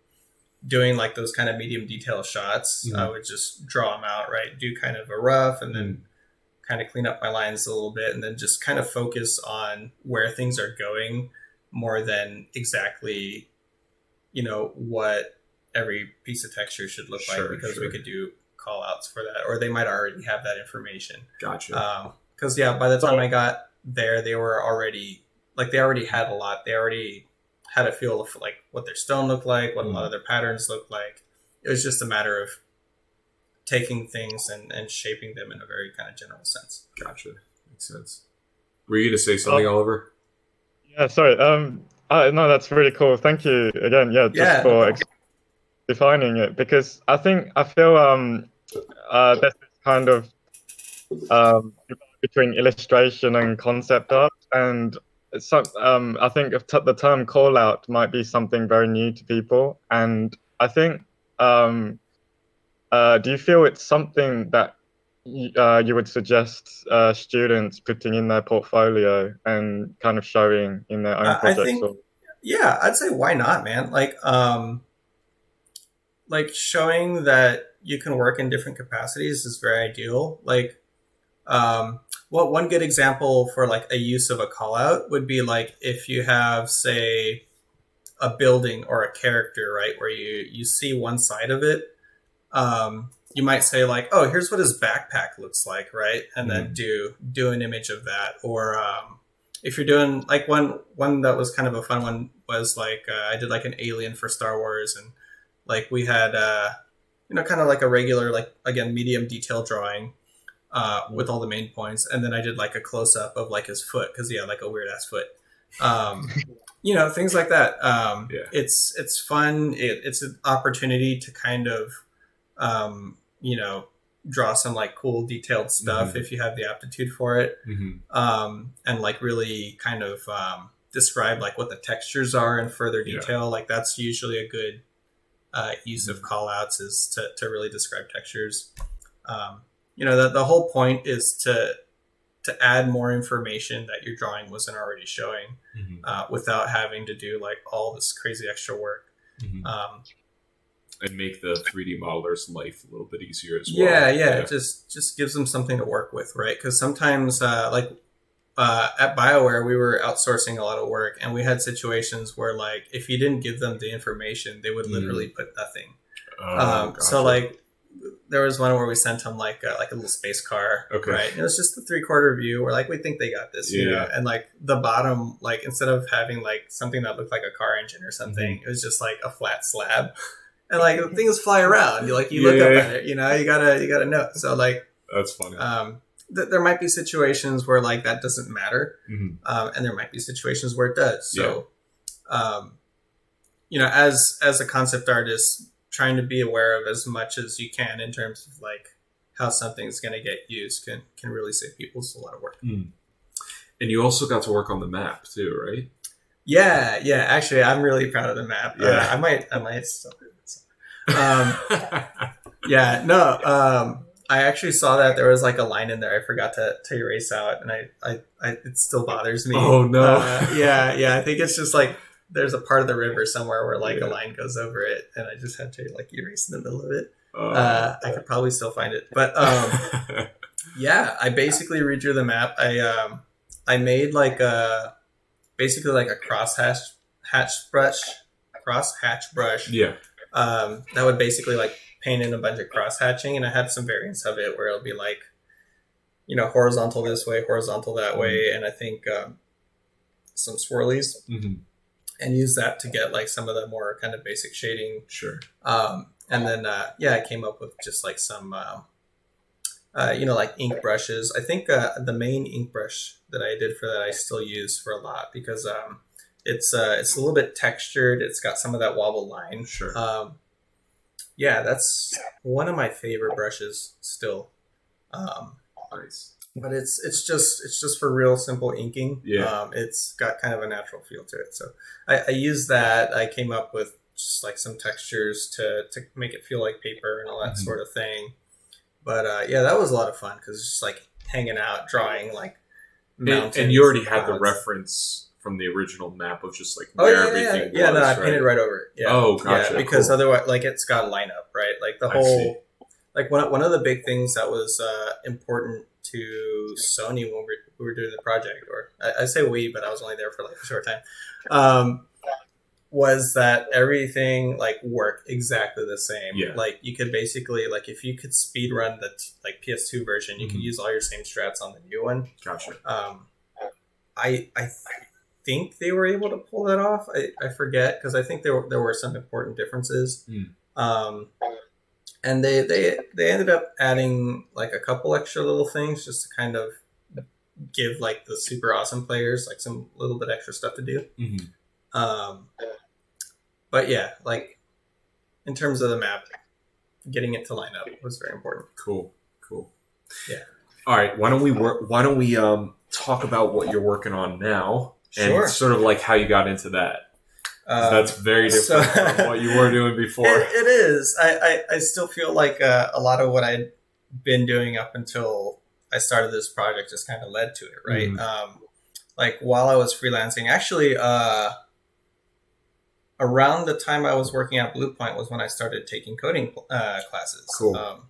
doing like those kind of medium detail shots, I would just draw them out, right? Do kind of a rough and then kind of clean up my lines a little bit and then just kind of focus on where things are going more than exactly, you know, what every piece of texture should look like, because we could do call outs for that, or they might already have that information.
Gotcha.
Because by the time I got there, they were already like, they already had a lot. They already had a feel of like what their stone looked like, what a lot of their patterns looked like. It was just a matter of taking things and shaping them in a very kind of general sense.
Gotcha. Makes sense. Were you going to say something, Oliver?
Yeah, sorry. No, that's really cool. Thank you again. Yeah, just for defining it, because I feel there's this kind of between illustration and concept art, and I think the term call out might be something very new to people, and I think do you feel it's something that you would suggest students putting in their portfolio and kind of showing in their own projects?
I think, I'd say why not, man? Like showing that you can work in different capacities is very ideal. Like, one good example for like a use of a call out would be like if you have, say, a building or a character, right, where you see one side of it. You might say like, oh, here's what his backpack looks like, right? And then do an image of that. Or if you're doing like one that was kind of a fun one was like I did like an alien for Star Wars, and like we had kind of like a regular, like, again, medium detail drawing with all the main points, and then I did like a close up of like his foot because he had like a weird ass foot. Things like that. It's fun. It's an opportunity to kind of draw some like cool detailed stuff if you have the aptitude for it, and like really kind of describe like what the textures are in further detail. Like that's usually a good use of call outs, is to really describe textures. The whole point is to add more information that your drawing wasn't already showing, without having to do like all this crazy extra work.
And make the 3D modeler's life a little bit easier as well.
It just gives them something to work with, right? Because sometimes, at BioWare, we were outsourcing a lot of work, and we had situations where, like, if you didn't give them the information, they would literally put nothing.
Gotcha.
So, like, there was one where we sent them like a little space car, right? And it was just the 3/4 view. We're like, we think they got this, you know? And like the bottom, like instead of having like something that looked like a car engine or something, it was just like a flat slab. And like things fly around. You look up at it, you gotta know. So like
that's funny.
There might be situations where like that doesn't matter, and there might be situations where it does. So, as a concept artist, trying to be aware of as much as you can in terms of like how something's going to get used can really save people a lot of work.
And you also got to work on the map too, right?
Yeah. Actually, I'm really proud of the map. I might still do this. I actually saw that there was like a line in there I forgot to erase out, and I it still bothers me.
Oh no.
I think it's just like there's a part of the river somewhere where like a line goes over it, and I just had to like erase in the middle of it. I could probably still find it, but I basically redrew the map. I made like basically like a crosshatch brush.
Yeah.
That would basically like paint in a bunch of cross hatching, and I had some variants of it where it'll be like, horizontal this way, horizontal that way, and I think some swirlies, and use that to get like some of the more kind of basic shading.
Sure.
And then I came up with just like some like ink brushes. I think the main ink brush that I did for that I still use for a lot, because it's a little bit textured. It's got some of that wobble line.
Sure.
That's one of my favorite brushes still.
Nice.
But it's just for real simple inking.
Yeah.
It's got kind of a natural feel to it. So I used that. I came up with just like some textures to make it feel like paper and all that sort of thing. But yeah, that was a lot of fun because it's just like hanging out, drawing like mountains.
And you already had the reference from the original map of just like where everything was.
Yeah, no, I painted right over it. Yeah.
Oh, gotcha.
Yeah, because otherwise, like, it's got to line up, right? Like the whole, like one of the big things that was important to Sony when we were doing the project, or I say we, but I was only there for like a short time. Was that everything like worked exactly the same?
Yeah.
Like you could basically like if you could speed run the like PS2 version, you could use all your same strats on the new one.
Gotcha.
I think they were able to pull that off. I forget because I think there were some important differences. And they ended up adding like a couple extra little things just to kind of give like the super awesome players like some little bit extra stuff to do. But yeah, like in terms of the map, getting it to line up was very important.
Cool.
Yeah.
All right. Why don't we talk about what you're working on now and sort of like how you got into that? That's very different from what you were doing before.
It is. I still feel like a lot of what I'd been doing up until I started this project just kind of led to it, right? Like while I was freelancing, actually, around the time I was working at Bluepoint was when I started taking coding classes.
Cool.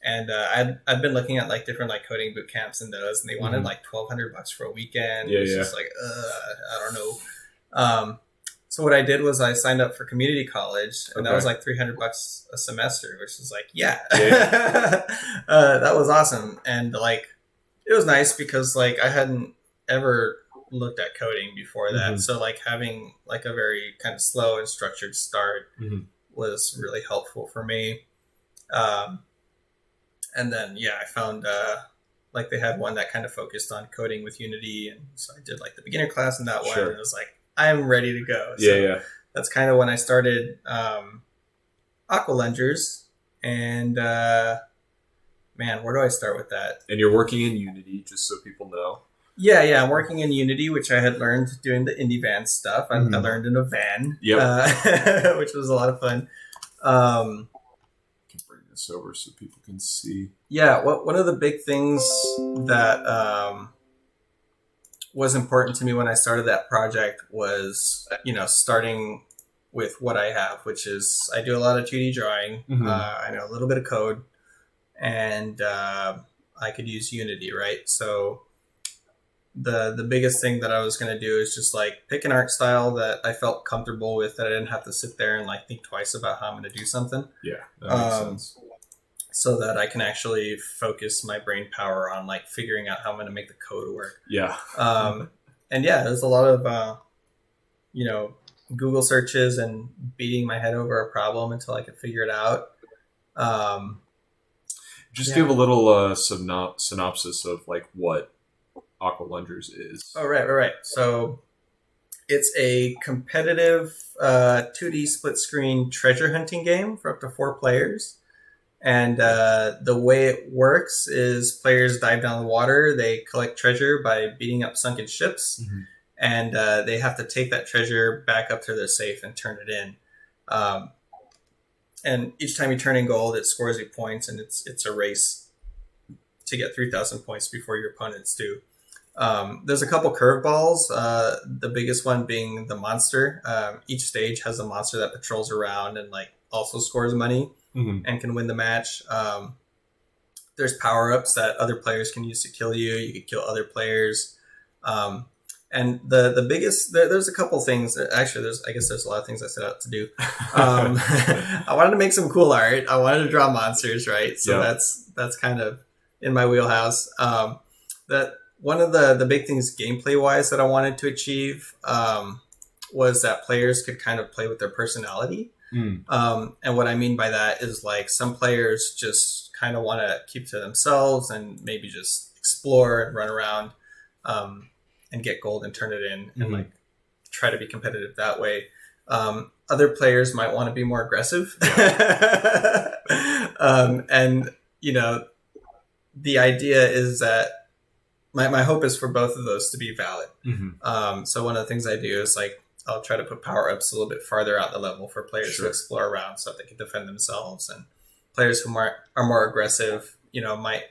And I'd been looking at like different like coding boot camps and those, and they wanted like $1,200 for a weekend.
Yeah,
it's just like I don't know. So what I did was I signed up for community college, and that was like $300 a semester, which is like that was awesome, and like it was nice because like I hadn't ever looked at coding before that, so like having like a very kind of slow and structured start was really helpful for me. And then I found like they had one that kind of focused on coding with Unity, and so I did like the beginner class in that one, and it was like I'm ready to go. So that's kind of when I started Aqua Lungers, and man, where do I start with that?
And you're working in Unity, just so people know.
Yeah, I'm working in Unity, which I had learned doing the indie van stuff. I learned in a van, which was a lot of fun. I
can bring this over so people can see.
Yeah, one of the big things that was important to me when I started that project was, starting with what I have, which is I do a lot of 2D drawing. I know a little bit of code, and I could use Unity, right? So the biggest thing that I was going to do is just like pick an art style that I felt comfortable with, that I didn't have to sit there and like think twice about how I'm going to do something. Yeah, that makes sense. So that I can actually focus my brain power on like figuring out how I'm going to make the code work. Yeah. And there's a lot of, Google searches and beating my head over a problem until I could figure it out.
Just give a little synopsis of like what Aqua Lungers is.
Oh, right. So it's a competitive 2D split screen treasure hunting game for up to 4 players. And the way it works is players dive down the water. They collect treasure by beating up sunken ships. And they have to take that treasure back up to their safe and turn it in. And each time you turn in gold, it scores you points, and it's a race to get 3,000 points before your opponents do. There's a couple curveballs, the biggest one being the monster. Each stage has a monster that patrols around and like also scores money. And can win the match. There's power-ups that other players can use to kill you. You can kill other players. And the biggest, there's a couple things. Actually, there's a lot of things I set out to do. I wanted to make some cool art. I wanted to draw monsters, right? So that's kind of in my wheelhouse. That one of the big things gameplay-wise that I wanted to achieve was that players could kind of play with their personality. And what I mean by that is like some players just kind of want to keep to themselves and maybe just explore and run around and get gold and turn it in and like try to be competitive that way. Other players might want to be more aggressive. And, the idea is that my hope is for both of those to be valid. So one of the things I do is like, I'll try to put power-ups a little bit farther out the level for players to explore around so that they can defend themselves. And players who are more aggressive, might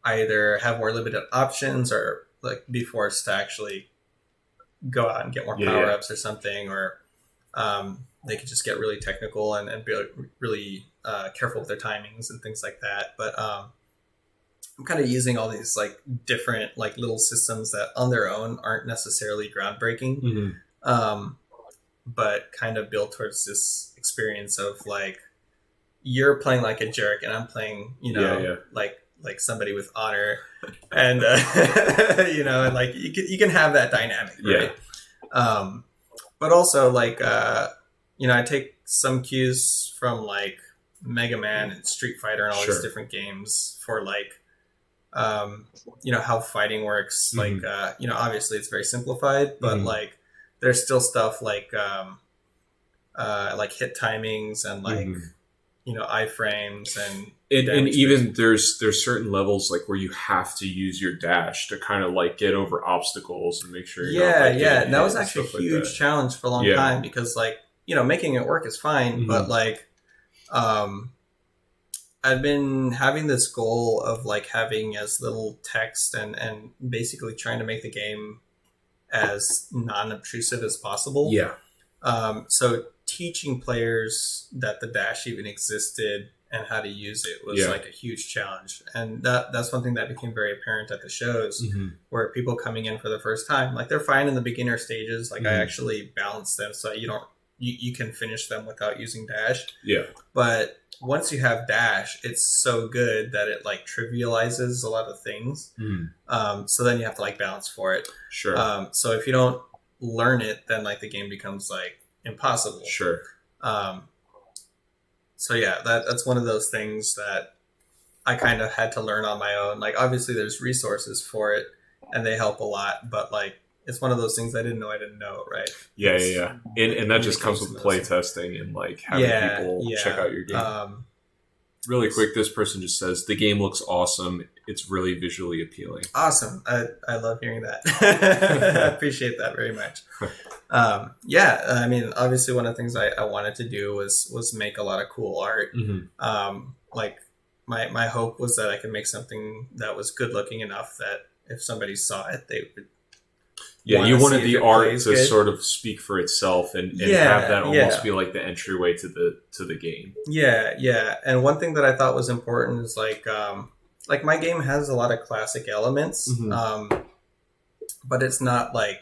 either have more limited options or like be forced to actually go out and get more power ups or something, or they could just get really technical and be really careful with their timings and things like that. But I'm kind of using all these like different like little systems that on their own aren't necessarily groundbreaking, but kind of built towards this experience of like you're playing like a jerk and I'm playing, like somebody with honor, and and like you can have that dynamic, right? But also like I take some cues from like Mega Man and Street Fighter and all these different games for like how fighting works. Like obviously it's very simplified, but like there's still stuff like hit timings and like iframes and
even there's certain levels like where you have to use your dash to kind of like get over obstacles and make sure you're not, like,
and that was actually a huge challenge for a long time, because like making it work is fine, but like I've been having this goal of like having as little text and basically trying to make the game as non-obtrusive as possible. So teaching players that the dash even existed and how to use it was like a huge challenge, and that's one thing that became very apparent at the shows, where people coming in for the first time, like they're fine in the beginner stages, like I actually balance them so you can finish them without using dash, but once you have dash, it's so good that it like trivializes a lot of things, so then you have to like balance for it. So if you don't learn it, then like the game becomes like impossible. So that's one of those things that I kind of had to learn on my own. Like obviously there's resources for it and they help a lot, but like it's one of those things I didn't know, right?
And that just comes with play testing and like having people check out your game. Really quick, this person just says the game looks awesome. It's really visually appealing.
Awesome. I love hearing that. I appreciate that very much. I mean, obviously one of the things I wanted to do was make a lot of cool art. Like my hope was that I could make something that was good looking enough that if somebody saw it, they would.
You wanted the art to sort of speak for itself and have that almost be like the entryway to the game. And one thing that I thought was important is like my game has a lot of classic elements, but it's not like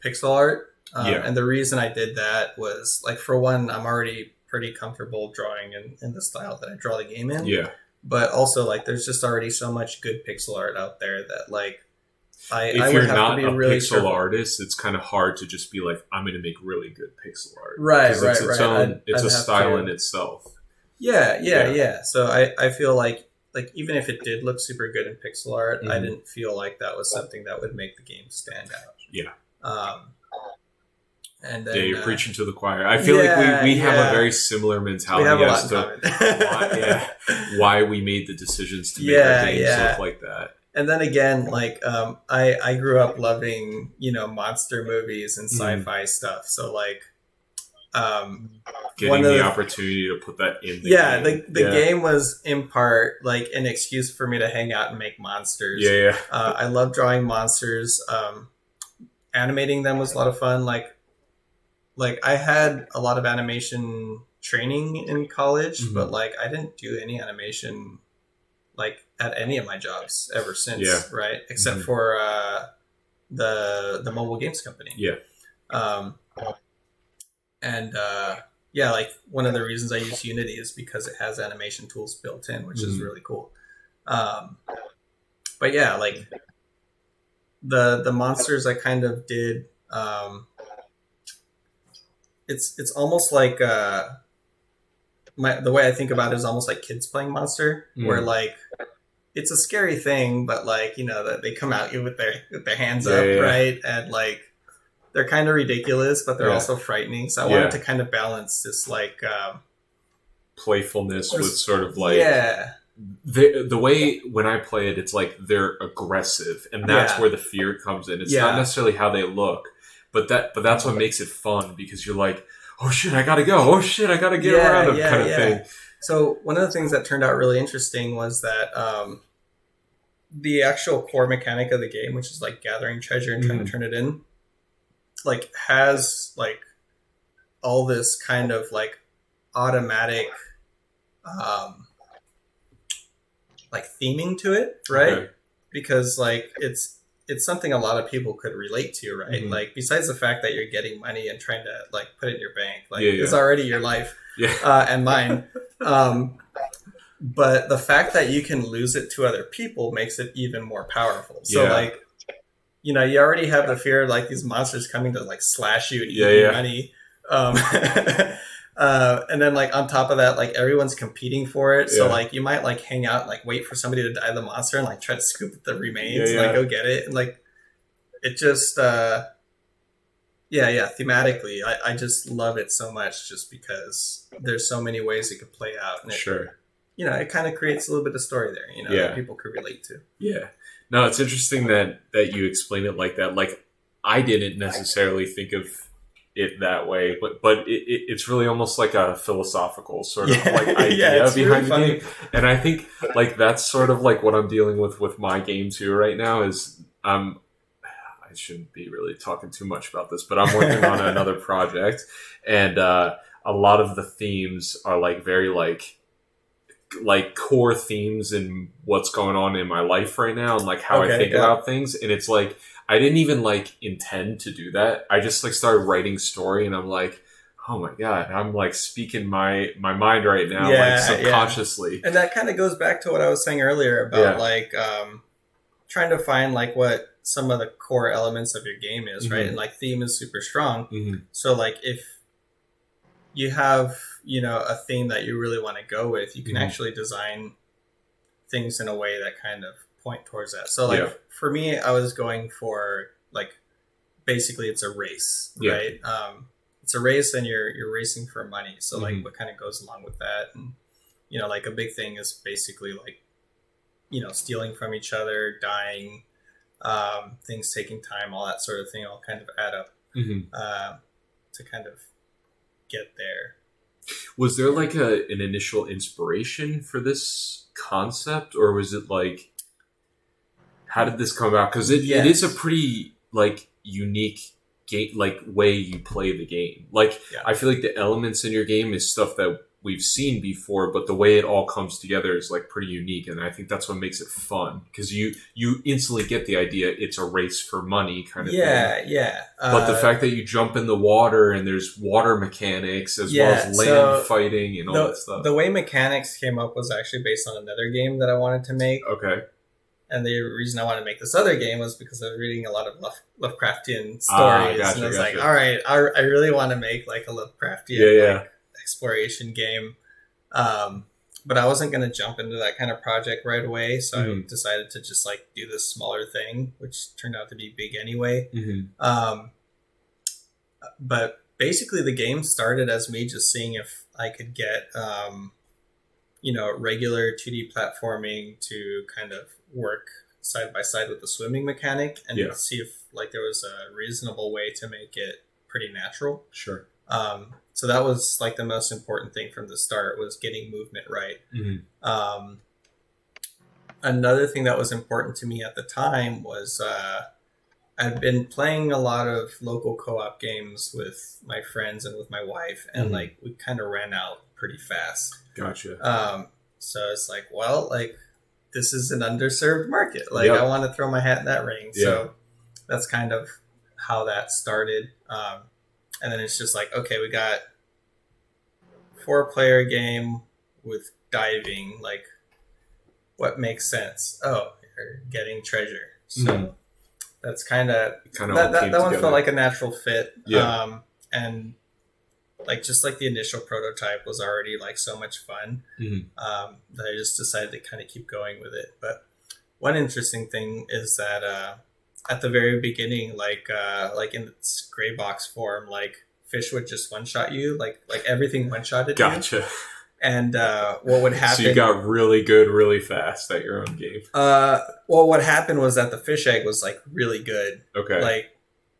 pixel art. And the reason I did that was like, for one, I'm already pretty comfortable drawing in the style that I draw the game in. But also like there's just already so much good pixel art out there that like if you're not a really pixel artist, it's kind of hard to just be like, I'm going to make really good pixel art. It's a style in itself. So I feel like even if it did look super good in pixel art, I didn't feel like that was something that would make the game stand out. And then, you're preaching to the choir. I feel like we have a very similar mentality as to why we made the decisions to make our games look like that. And then again, like I grew up loving monster movies and sci-fi stuff. So like getting the opportunity to put that in the game was in part like an excuse for me to hang out and make monsters. I love drawing monsters. Animating them was a lot of fun. Like I had a lot of animation training in college, but like I didn't do any animation like at any of my jobs ever since, right? Except for the mobile games company. Like one of the reasons I use Unity is because it has animation tools built in, which is really cool. But yeah, like the monsters I kind of did. It's almost like the way I think about it is almost like kids playing monster, where like it's a scary thing, but like that they come at you with their hands up, right, and like they're kind of ridiculous, but they're also frightening. So I wanted to kind of balance this like playfulness with sort of like the way when I play it, it's like they're aggressive, and that's where the fear comes in. It's not necessarily how they look. But that's what makes it fun, because you're like, oh shit, I gotta go. Oh shit, I gotta get around them kind of thing.
So one of the things that turned out really interesting was that the actual core mechanic of the game, which is like gathering treasure and trying to turn it in, like has like all this kind of like automatic like theming to it, right? Okay. Because like it's something a lot of people could relate to, right? Like besides the fact that you're getting money and trying to like put it in your bank, like it's already your life and mine. But the fact that you can lose it to other people makes it even more powerful. So like, you know, you already have the fear of like these monsters coming to like slash you and eat your money. And then like on top of that, like everyone's competing for it. So like you might like hang out and like wait for somebody to die the monster and like try to scoop up the remains and like go get it. And like it just thematically I just love it so much just because there's so many ways it could play out. And it, you know, it kind of creates a little bit of story there, you know, that people could relate to. Yeah.
No, it's interesting that you explain it like that. Like I didn't necessarily think of it that way, but it's really almost like a philosophical sort of like idea behind the game. And I think like that's sort of like what I'm dealing with my game too right now is I shouldn't be really talking too much about this, but I'm working on another project, and a lot of the themes are like very like core themes in what's going on in my life right now and like how I think about things. And it's like I didn't even like intend to do that. I just like started writing story, and I'm like, oh my god, I'm like speaking my mind right now, like subconsciously.
And that kind of goes back to what I was saying earlier about like trying to find like what some of the core elements of your game is, right? And like theme is super strong. So like if you have, you know, a theme that you really want to go with, you can actually design things in a way that kind of point towards that. So like for me, I was going for like basically it's a race, right? It's a race and you're racing for money. So like what kind of goes along with that? And you know, like a big thing is basically like, you know, stealing from each other, dying, things taking time, all that sort of thing all kind of add up to kind of get there.
Was there like an initial inspiration for this concept, or was it like, how did this come about? Because it is a pretty like unique game, like way you play the game. Like I feel like the elements in your game is stuff that we've seen before, but the way it all comes together is like pretty unique, and I think that's what makes it fun, because you instantly get the idea it's a race for money kind of thing. But the fact that you jump in the water and there's water mechanics as well as land fighting and all that stuff.
The way mechanics came up was actually based on another game that I wanted to make. And the reason I wanted to make this other game was because I was reading a lot of Lovecraftian stories, and I was like, all right, I really want to make like a Lovecraftian like, exploration game, but I wasn't going to jump into that kind of project right away, so I decided to just like do this smaller thing, which turned out to be big anyway. But basically the game started as me just seeing if I could get you know, regular 2D platforming to kind of work side by side with the swimming mechanic, and see if like there was a reasonable way to make it pretty natural. So that was like the most important thing from the start, was getting movement right. Another thing that was important to me at the time was I've been playing a lot of local co-op games with my friends and with my wife, and like we kind of ran out pretty fast. So it's like, well, like this is an underserved market. Like I want to throw my hat in that ring. So that's kind of how that started. And then it's just like, okay, we got 4-player game with diving. Like, what makes sense? Oh, you're getting treasure. So that's kind of that one felt like a natural fit. And like just like the initial prototype was already like so much fun that I just decided to kind of keep going with it. But one interesting thing is that at the very beginning, like in its gray box form, like fish would just one-shot you, like everything one-shotted you. And what would happen...
So you got really good really fast at your own game.
Well, what happened was that the fish egg was like really good.
Okay.
Like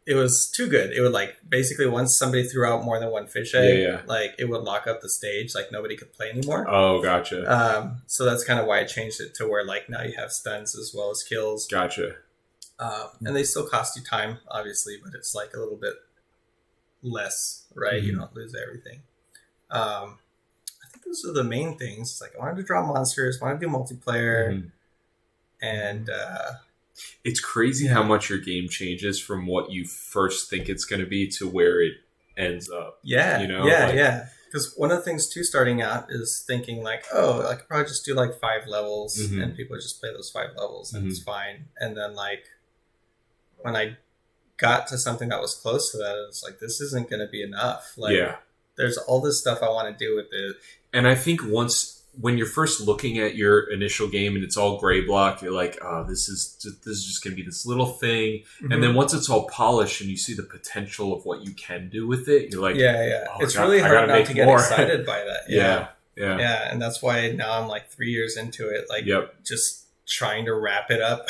it was too good. It would like basically once somebody threw out more than one fish egg, like it would lock up the stage, like nobody could play anymore.
Oh, gotcha.
So that's kind of why I changed it to where like now you have stuns as well as kills.
Gotcha.
And they still cost you time, obviously, but it's like a little bit less, right? You don't lose everything. I think those are the main things. Like I wanted to draw monsters, wanted to do multiplayer, and
it's crazy how much your game changes from what you first think it's going to be to where it ends up.
Yeah,
you know,
yeah. Because one of the things too, starting out, is thinking like, oh, I could probably just do like 5 levels, and people just play those 5 levels, and it's fine. And then like when I got to something that was close to that, it was like, this isn't going to be enough. Like, there's all this stuff I want to do with it.
And I think when you're first looking at your initial game and it's all gray block, you're like, oh, this is just going to be this little thing. And then once it's all polished and you see the potential of what you can do with it, you're like,
oh, it's really hard not to get excited by that. Yeah. And that's why now I'm like 3 years into it, like just trying to wrap it up.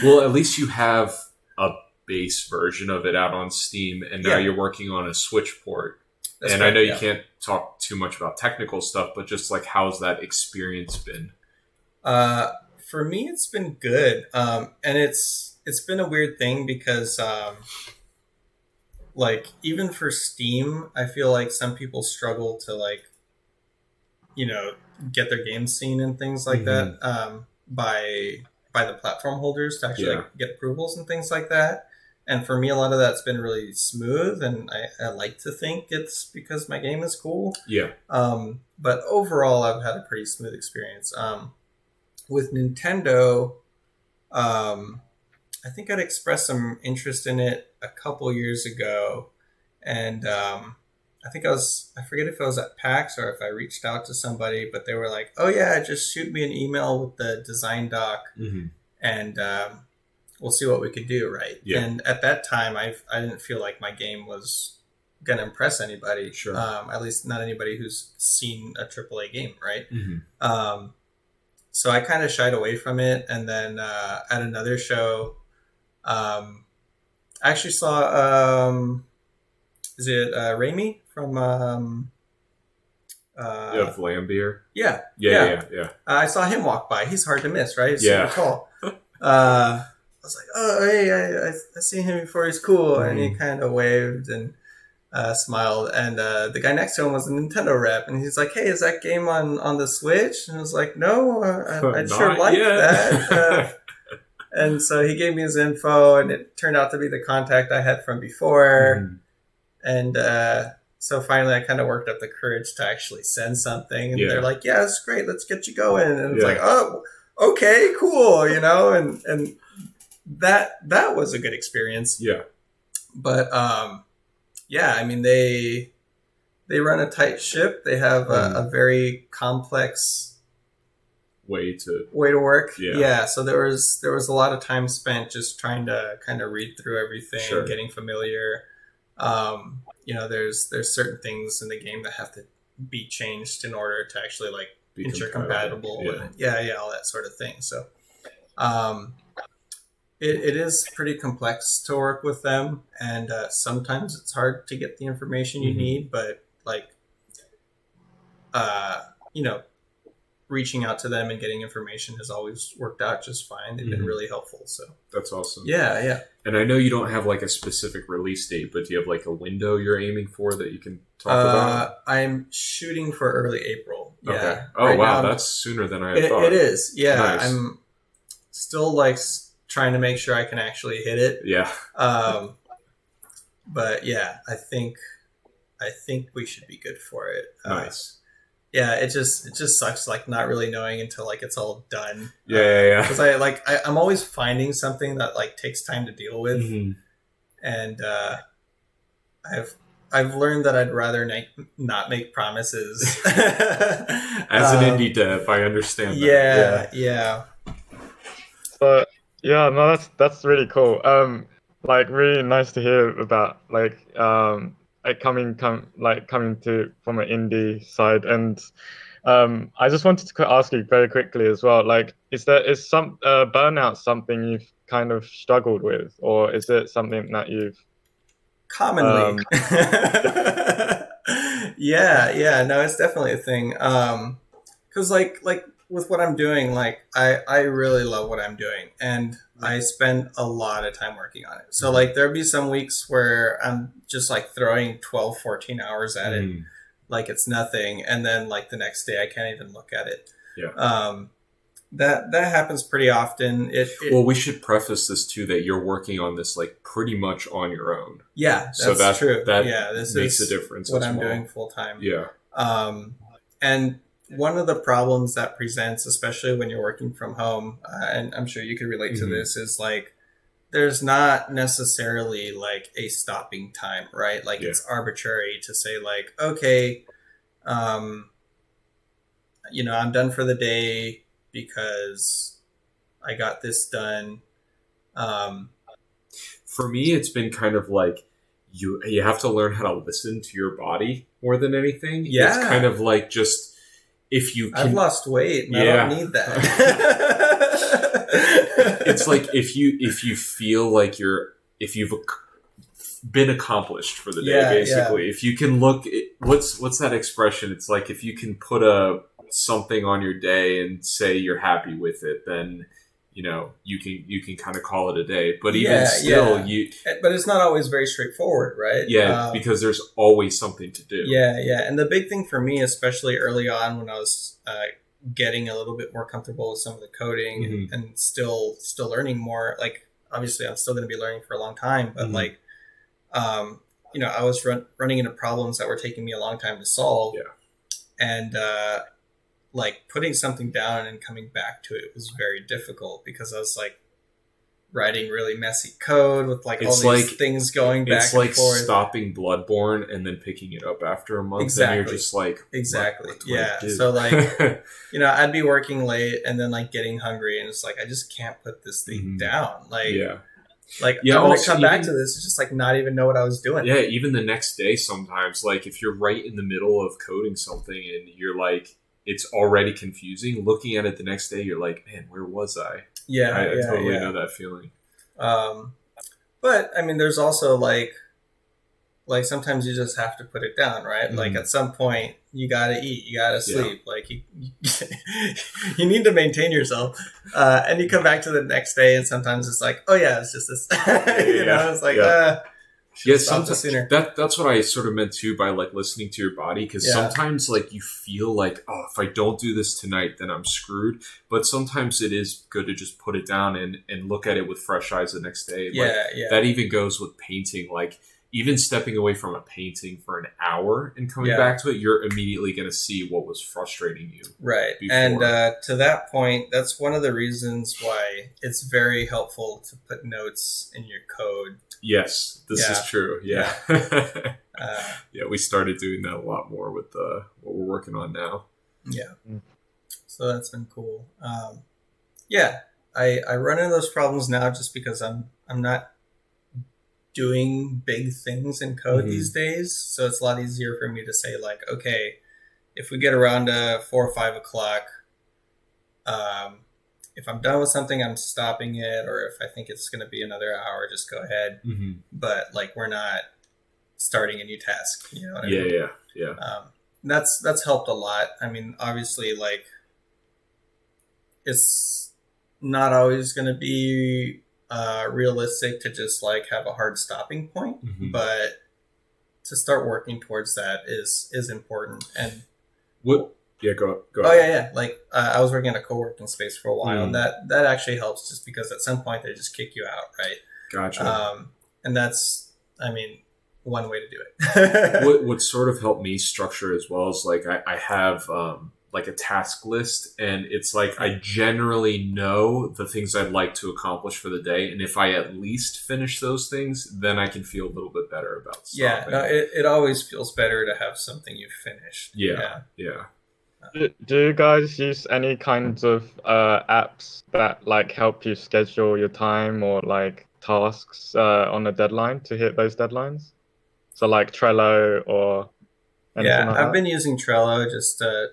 Well, at least you have a base version of it out on Steam, and now you're working on a Switch port. That's and I know you can't talk too much about technical stuff, but just like, how's that experience been?
For me, it's been good. And it's been a weird thing because like even for Steam, I feel like some people struggle to like, you know, get their games seen and things like that by the platform holders to actually like, get approvals and things like that. And for me, a lot of that's been really smooth, and I like to think it's because my game is cool. Yeah. But overall, I've had a pretty smooth experience. With Nintendo, I think I'd expressed some interest in it a couple years ago, and I think I forget if I was at PAX or if I reached out to somebody, but they were like, "Oh yeah, just shoot me an email with the design doc, and we'll see what we could do." Right. Yeah. And at that time, I didn't feel like my game was going to impress anybody. Sure. At least not anybody who's seen a AAA game. Right. So I kind of shied away from it. And then at another show, I actually saw, is it Raimi from...
Flambeer?
Yeah. I saw him walk by. He's hard to miss, right? He's super tall. I was like, oh, hey, I seen him before. He's cool. And he kind of waved and smiled. And the guy next to him was a Nintendo rep. And he's like, hey, is that game on the Switch? And I was like, no, I'd sure like that. And so he gave me his info, and it turned out to be the contact I had from before. And so finally, I kind of worked up the courage to actually send something. And they're like, yeah, it's great. Let's get you going. And it's like, oh, okay, cool. You know, and that was a good experience. Yeah. But I mean, they run a tight ship. They have a very complex way to work. Yeah. So there was a lot of time spent just trying to kind of read through everything, getting familiar. You know, there's certain things in the game that have to be changed in order to actually like be intercompatible. And, all that sort of thing. So, it is pretty complex to work with them, and sometimes it's hard to get the information you need. But like, you know, reaching out to them and getting information has always worked out just fine. They've been really helpful. So
that's awesome.
Yeah.
And I know you don't have like a specific release date, but do you have like a window you're aiming for that you can talk about?
I'm shooting for early April. Yeah.
Okay. Oh, wow. That's sooner than I had thought.
It is. Yeah. Nice. I'm still like trying to make sure I can actually hit it. Yeah. But yeah, I think we should be good for it.
Nice.
Yeah, it just sucks like not really knowing until like it's all done.
Yeah.
Because I'm always finding something that like takes time to deal with, and I've learned that I'd rather not make promises.
As an indie dev, I understand that.
Yeah.
But yeah, no, that's really cool. Like really nice to hear about like coming to from an indie side, and I just wanted to ask you very quickly as well. Like, is some burnout something you've kind of struggled with, or is it something that you've
Commonly. Yeah, no, it's definitely a thing. Because like with what I'm doing, like I really love what I'm doing, and I spend a lot of time working on it. So like there'll be some weeks where I'm just like throwing 12, 14 hours at it, like it's nothing, and then like the next day I can't even look at it. That happens pretty often.
Well, we should preface this too that you're working on this like pretty much on your own.
Yeah, that's true.
That
this
makes
is
a difference.
What I'm doing full time.
Yeah.
And one of the problems that presents, especially when you're working from home, and I'm sure you could relate to this, is like there's not necessarily like a stopping time, right? Like it's arbitrary to say like, okay, I'm done for the day because I got this done.
For me, it's been kind of like you have to learn how to listen to your body more than anything.
Yeah.
It's kind of like just if you can...
I've lost weight and I don't need that.
It's like if you feel like if you've been accomplished for the day, basically. If you can look... What's that expression? It's like if you can put something on your day and say you're happy with it, then you can kind of call it a day. But even still,
but it's not always very straightforward, right?
Because there's always something to do.
And the big thing for me, especially early on when I was getting a little bit more comfortable with some of the coding and still learning more, like obviously I'm still going to be learning for a long time, but like I was running into problems that were taking me a long time to solve, and like putting something down and coming back to it was very difficult because I was like writing really messy code with like all these things going back and forth. It's like
stopping Bloodborne and then picking it up after a month. And you're just like...
Exactly. So like, I'd be working late and then like getting hungry and it's like, I just can't put this thing down. Like, I'm going to come back to this. It's just like not even know what I was doing.
Yeah. Even the next day sometimes, like if you're right in the middle of coding something and you're like, it's already confusing. Looking at it the next day, you're like, man, where was I? I totally know that feeling.
But I mean, there's also like sometimes you just have to put it down, right? Like at some point you gotta eat, you gotta sleep. Like you you need to maintain yourself. And you come back to the next day and sometimes it's like, oh yeah, it's just this, it's like,
sometimes that's what I sort of meant too by like listening to your body, because sometimes like you feel like, oh, if I don't do this tonight then I'm screwed, but sometimes it is good to just put it down and look at it with fresh eyes the next day. That even goes with painting. Like even stepping away from a painting for an hour and coming back to it, you're immediately going to see what was frustrating you.
Right. Before. And to that point, that's one of the reasons why it's very helpful to put notes in your code.
Yes, this is true. Yeah. We started doing that a lot more with what we're working on now.
Yeah. So that's been cool. I run into those problems now just because I'm not doing big things in code these days. So it's a lot easier for me to say like, okay, if we get around to 4 or 5 o'clock, if I'm done with something, I'm stopping it. Or if I think it's going to be another hour, just go ahead. But like, we're not starting a new task. You know what I mean? Yeah. That's helped a lot. I mean, obviously like it's not always going to be realistic to just like have a hard stopping point, but to start working towards that is important. And
what? Yeah, go.
Oh yeah. Like I was working in a co-working space for a while, and that actually helps just because at some point they just kick you out, right?
Gotcha.
And that's, I mean, one way to do it.
what sort of helped me structure as well is like I have like a task list, and it's like I generally know the things I'd like to accomplish for the day, and if I at least finish those things, then I can feel a little bit better about stopping.
It always feels better to have something you've finished.
Yeah.
Do you guys use any kinds of apps that like help you schedule your time or like tasks on a deadline to hit those deadlines? So like Trello or anything like that?
I've been using Trello just to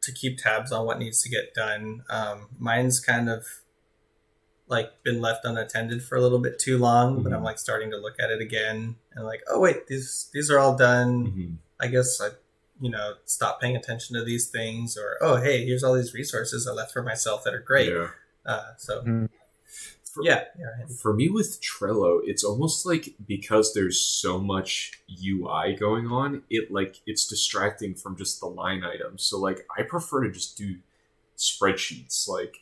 to keep tabs on what needs to get done. Mine's kind of like been left unattended for a little bit too long, but I'm like starting to look at it again and like, oh wait, these are all done. I guess I, stop paying attention to these things, or, oh, hey, here's all these resources I left for myself that are great.
For me with Trello, it's almost like because there's so much UI going on, it's distracting from just the line items. So like I prefer to just do spreadsheets like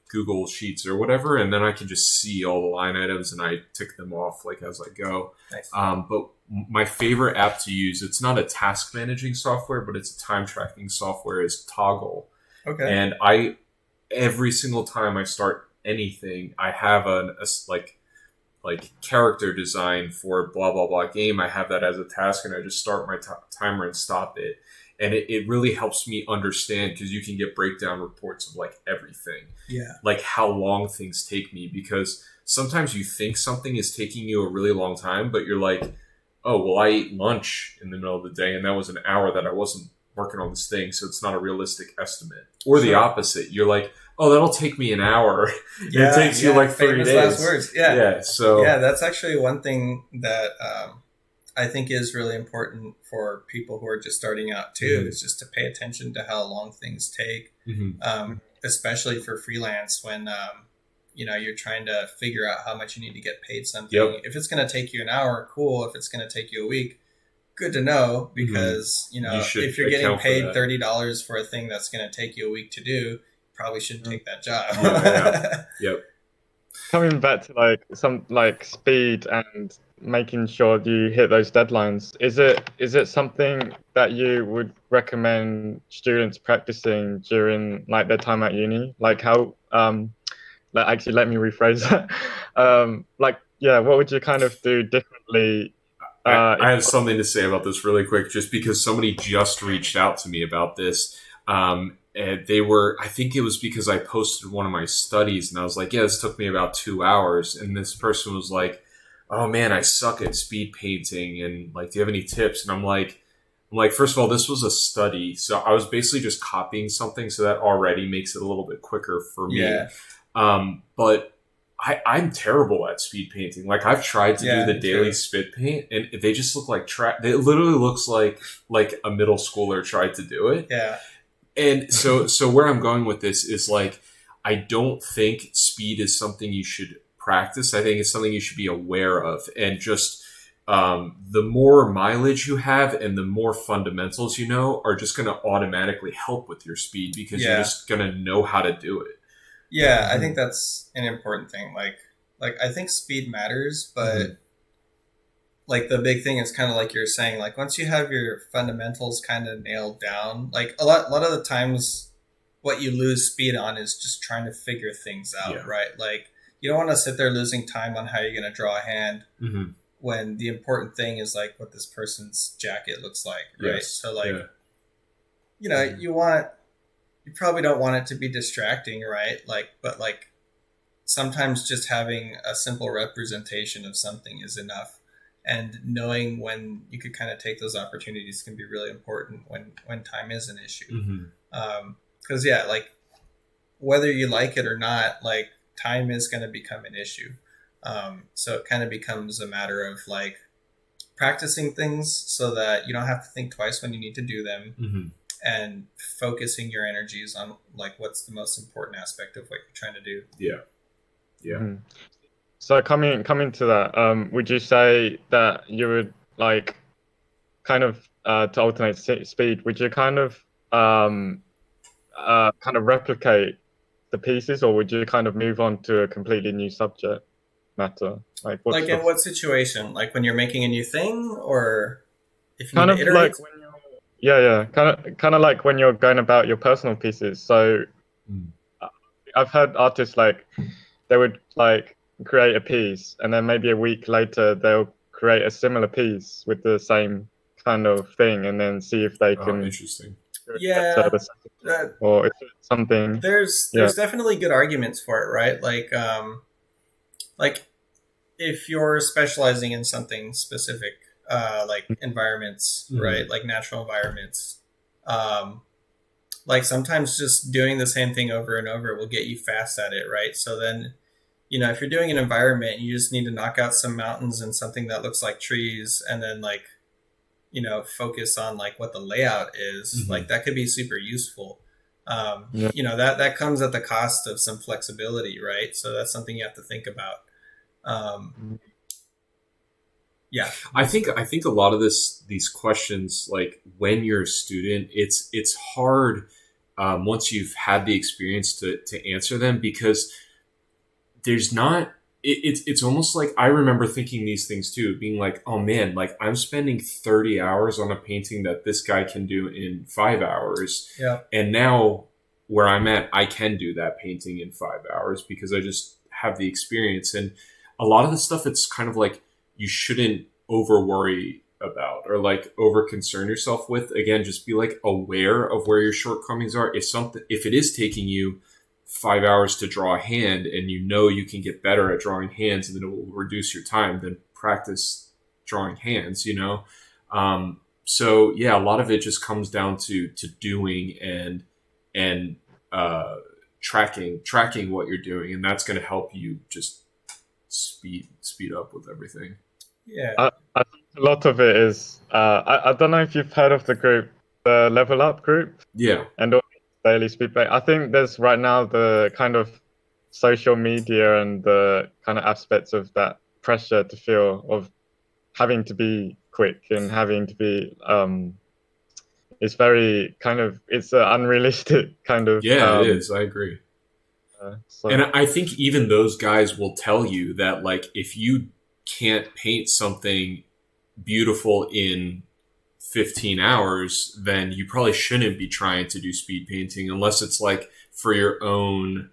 Google Sheets or whatever, and then I can just see all the line items and I tick them off like as I go.
Nice.
But my favorite app to use, it's not a task managing software, but it's a time tracking software, is Toggle.
Okay.
And every single time I start anything, I have a character design for blah blah blah game. I have that as a task, and I just start my timer and stop it. And it really helps me understand, because you can get breakdown reports of like everything.
Yeah.
Like how long things take me, because sometimes you think something is taking you a really long time, but you're like, oh, well, I ate lunch in the middle of the day and that was an hour that I wasn't working on this thing. So it's not a realistic estimate. Or the opposite. You're like, oh, that'll take me an hour.
Yeah,
it takes you like 3 days.
Last words. Yeah.
Yeah. So
that's actually one thing that I think is really important for people who are just starting out too, is just to pay attention to how long things take, especially for freelance when, you're trying to figure out how much you need to get paid something.
Yep.
If it's going to take you an hour, cool. If it's going to take you a week, good to know, because, if you're getting paid $30 for a thing that's going to take you a week to do, probably shouldn't take that job.
Yep.
Coming back to like some like speed and making sure you hit those deadlines, is it something that you would recommend students practicing during like their time at uni? Like how actually let me rephrase that. What would you kind of do differently?
I have something to say about this really quick, just because somebody just reached out to me about this. And I think it was because I posted one of my studies and I was like, yeah, this took me about 2 hours. And this person was like, oh man, I suck at speed painting. And like, do you have any tips? And I'm like, first of all, this was a study. So I was basically just copying something. So that already makes it a little bit quicker for me.
Yeah.
But I'm terrible at speed painting. Like I've tried to do the daily spit paint and they just look like trash. It literally looks like a middle schooler tried to do it.
Yeah.
And so where I'm going with this is like, I don't think speed is something you should practice. I think it's something you should be aware of. And just the more mileage you have and the more fundamentals you know are just going to automatically help with your speed, because you're just going to know how to do it.
Yeah, I think that's an important thing. Like I think speed matters, but like the big thing is kind of like you're saying, like once you have your fundamentals kind of nailed down, like a lot of the times what you lose speed on is just trying to figure things out, right? Like you don't want to sit there losing time on how you're going to draw a hand when the important thing is like what this person's jacket looks like, right?
Yes.
So like, you probably don't want it to be distracting, right? But sometimes just having a simple representation of something is enough. And knowing when you could kind of take those opportunities can be really important when time is an issue. Because like whether you like it or not, like time is going to become an issue. So it kind of becomes a matter of like practicing things so that you don't have to think twice when you need to do them, and focusing your energies on like what's the most important aspect of what you're trying to do.
Yeah.
So coming to that, would you say that you would like kind of to alternate speed? Would you kind of replicate the pieces, or would you kind of move on to a completely new subject matter? Like
in what situation? Like when you're making a new thing, or if you
kind
need
of
to iterate?
like when you're kind of like when you're going about your personal pieces. So I've had artists like they would like create a piece and then maybe a week later they'll create a similar piece with the same kind of thing and then see if they can
interesting.
Or if it's something
there's definitely good arguments for it, right? Like if you're specializing in something specific, like environments, right? Like natural environments, like sometimes just doing the same thing over and over will get you fast at it, right? So then, if you're doing an environment, you just need to knock out some mountains and something that looks like trees, and then like, focus on like what the layout is.
Mhm.
Like that could be super useful.
Yeah.
That comes at the cost of some flexibility, right? So that's something you have to think about. Yeah,
I think a lot of these questions, like when you're a student, it's hard once you've had the experience to answer them, because there's not. It's almost like I remember thinking these things too, being like, oh man, like I'm spending 30 hours on a painting that this guy can do in 5 hours.
Yeah.
And now where I'm at, I can do that painting in 5 hours because I just have the experience. And a lot of the stuff, it's kind of like you shouldn't over worry about or like over concern yourself with. Again, just be like aware of where your shortcomings are. If it is taking you 5 hours to draw a hand and you can get better at drawing hands and then it will reduce your time, then practice drawing hands, so yeah, a lot of it just comes down to doing and tracking what you're doing, and that's going to help you just speed up with everything.
Yeah,
I think a lot of it is I don't know if you've heard of the group, the Level Up group.
Yeah.
And daily speed paint. I think there's right now the kind of social media and the kind of aspects of that pressure to feel of having to be quick and having to be it's very kind of, it's an unrealistic kind of
it is. I agree.
So.
And I think even those guys will tell you that like if you can't paint something beautiful in 15 hours, then you probably shouldn't be trying to do speed painting unless it's like for your own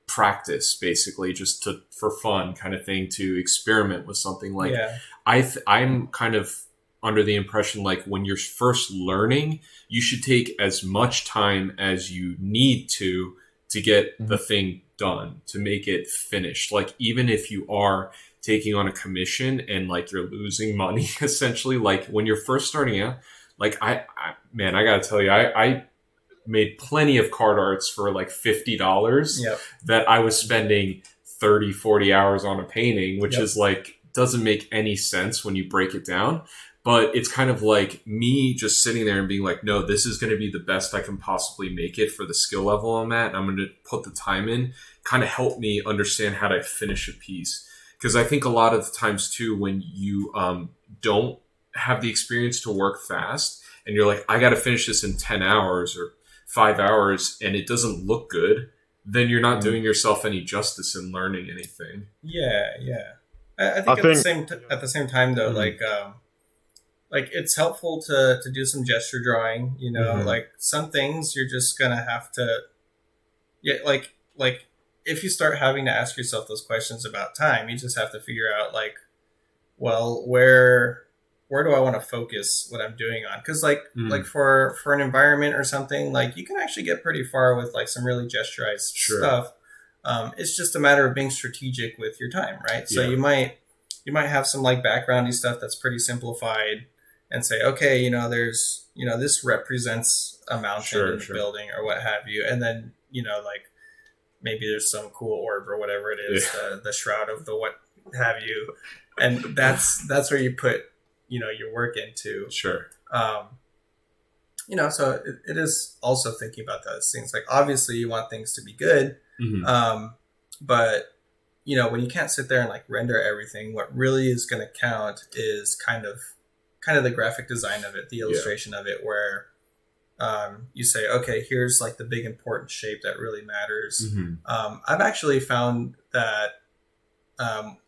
practice, basically just for fun kind of thing, to experiment with something. Like I'm kind of under the impression like when you're first learning, you should take as much time as you need to get the thing done, to make it finished. Like even if you are taking on a commission and like you're losing money essentially, like when you're first starting out, like I gotta tell you, I made plenty of card arts for like $50 that I was spending 30-40 hours on a painting, which is like doesn't make any sense when you break it down. But it's kind of like me just sitting there and being like, no, this is going to be the best I can possibly make it for the skill level I'm at, and I'm going to put the time in, kind of help me understand how to finish a piece. Because I think a lot of the times too, when you don't have the experience to work fast and you're like, I got to finish this in 10 hours or 5 hours, and it doesn't look good, then you're not doing yourself any justice in learning anything.
Yeah. I think at the same time though, like it's helpful to do some gesture drawing, like some things you're just going to have to, like if you start having to ask yourself those questions about time, you just have to figure out like, well, where do I want to focus what I'm doing on? Because like for an environment or something, like you can actually get pretty far with like some really gesturized stuff. It's just a matter of being strategic with your time, right? So you might have some like backgroundy stuff that's pretty simplified and say, okay, there's, this represents a mountain in the building or what have you. And then, like maybe there's some cool orb or whatever it is, the shroud of the what have you. And that's where you put, your work into.
Sure.
So it is also thinking about those things. Like obviously you want things to be good. But when you can't sit there and like render everything, what really is going to count is kind of the graphic design of it, the illustration of it, where you say, okay, here's like the big important shape that really matters. I've actually found that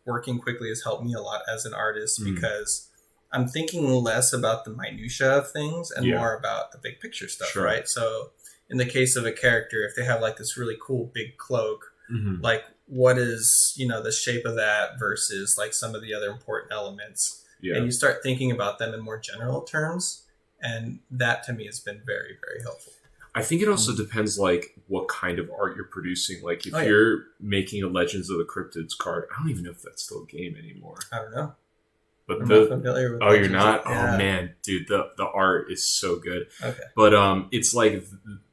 working quickly has helped me a lot as an artist because I'm thinking less about the minutia of things and more about the big picture stuff, right? So in the case of a character, if they have like this really cool big cloak, like what is, the shape of that versus like some of the other important elements. And you start thinking about them in more general terms. And that to me has been very, very helpful.
I think it also depends like what kind of art you're producing. Like if you're making a Legends of the Cryptids card, I don't even know if that's still a game anymore.
I don't know.
But
I'm not familiar with
you're not? Oh man, dude, the art is so good.
Okay.
But it's like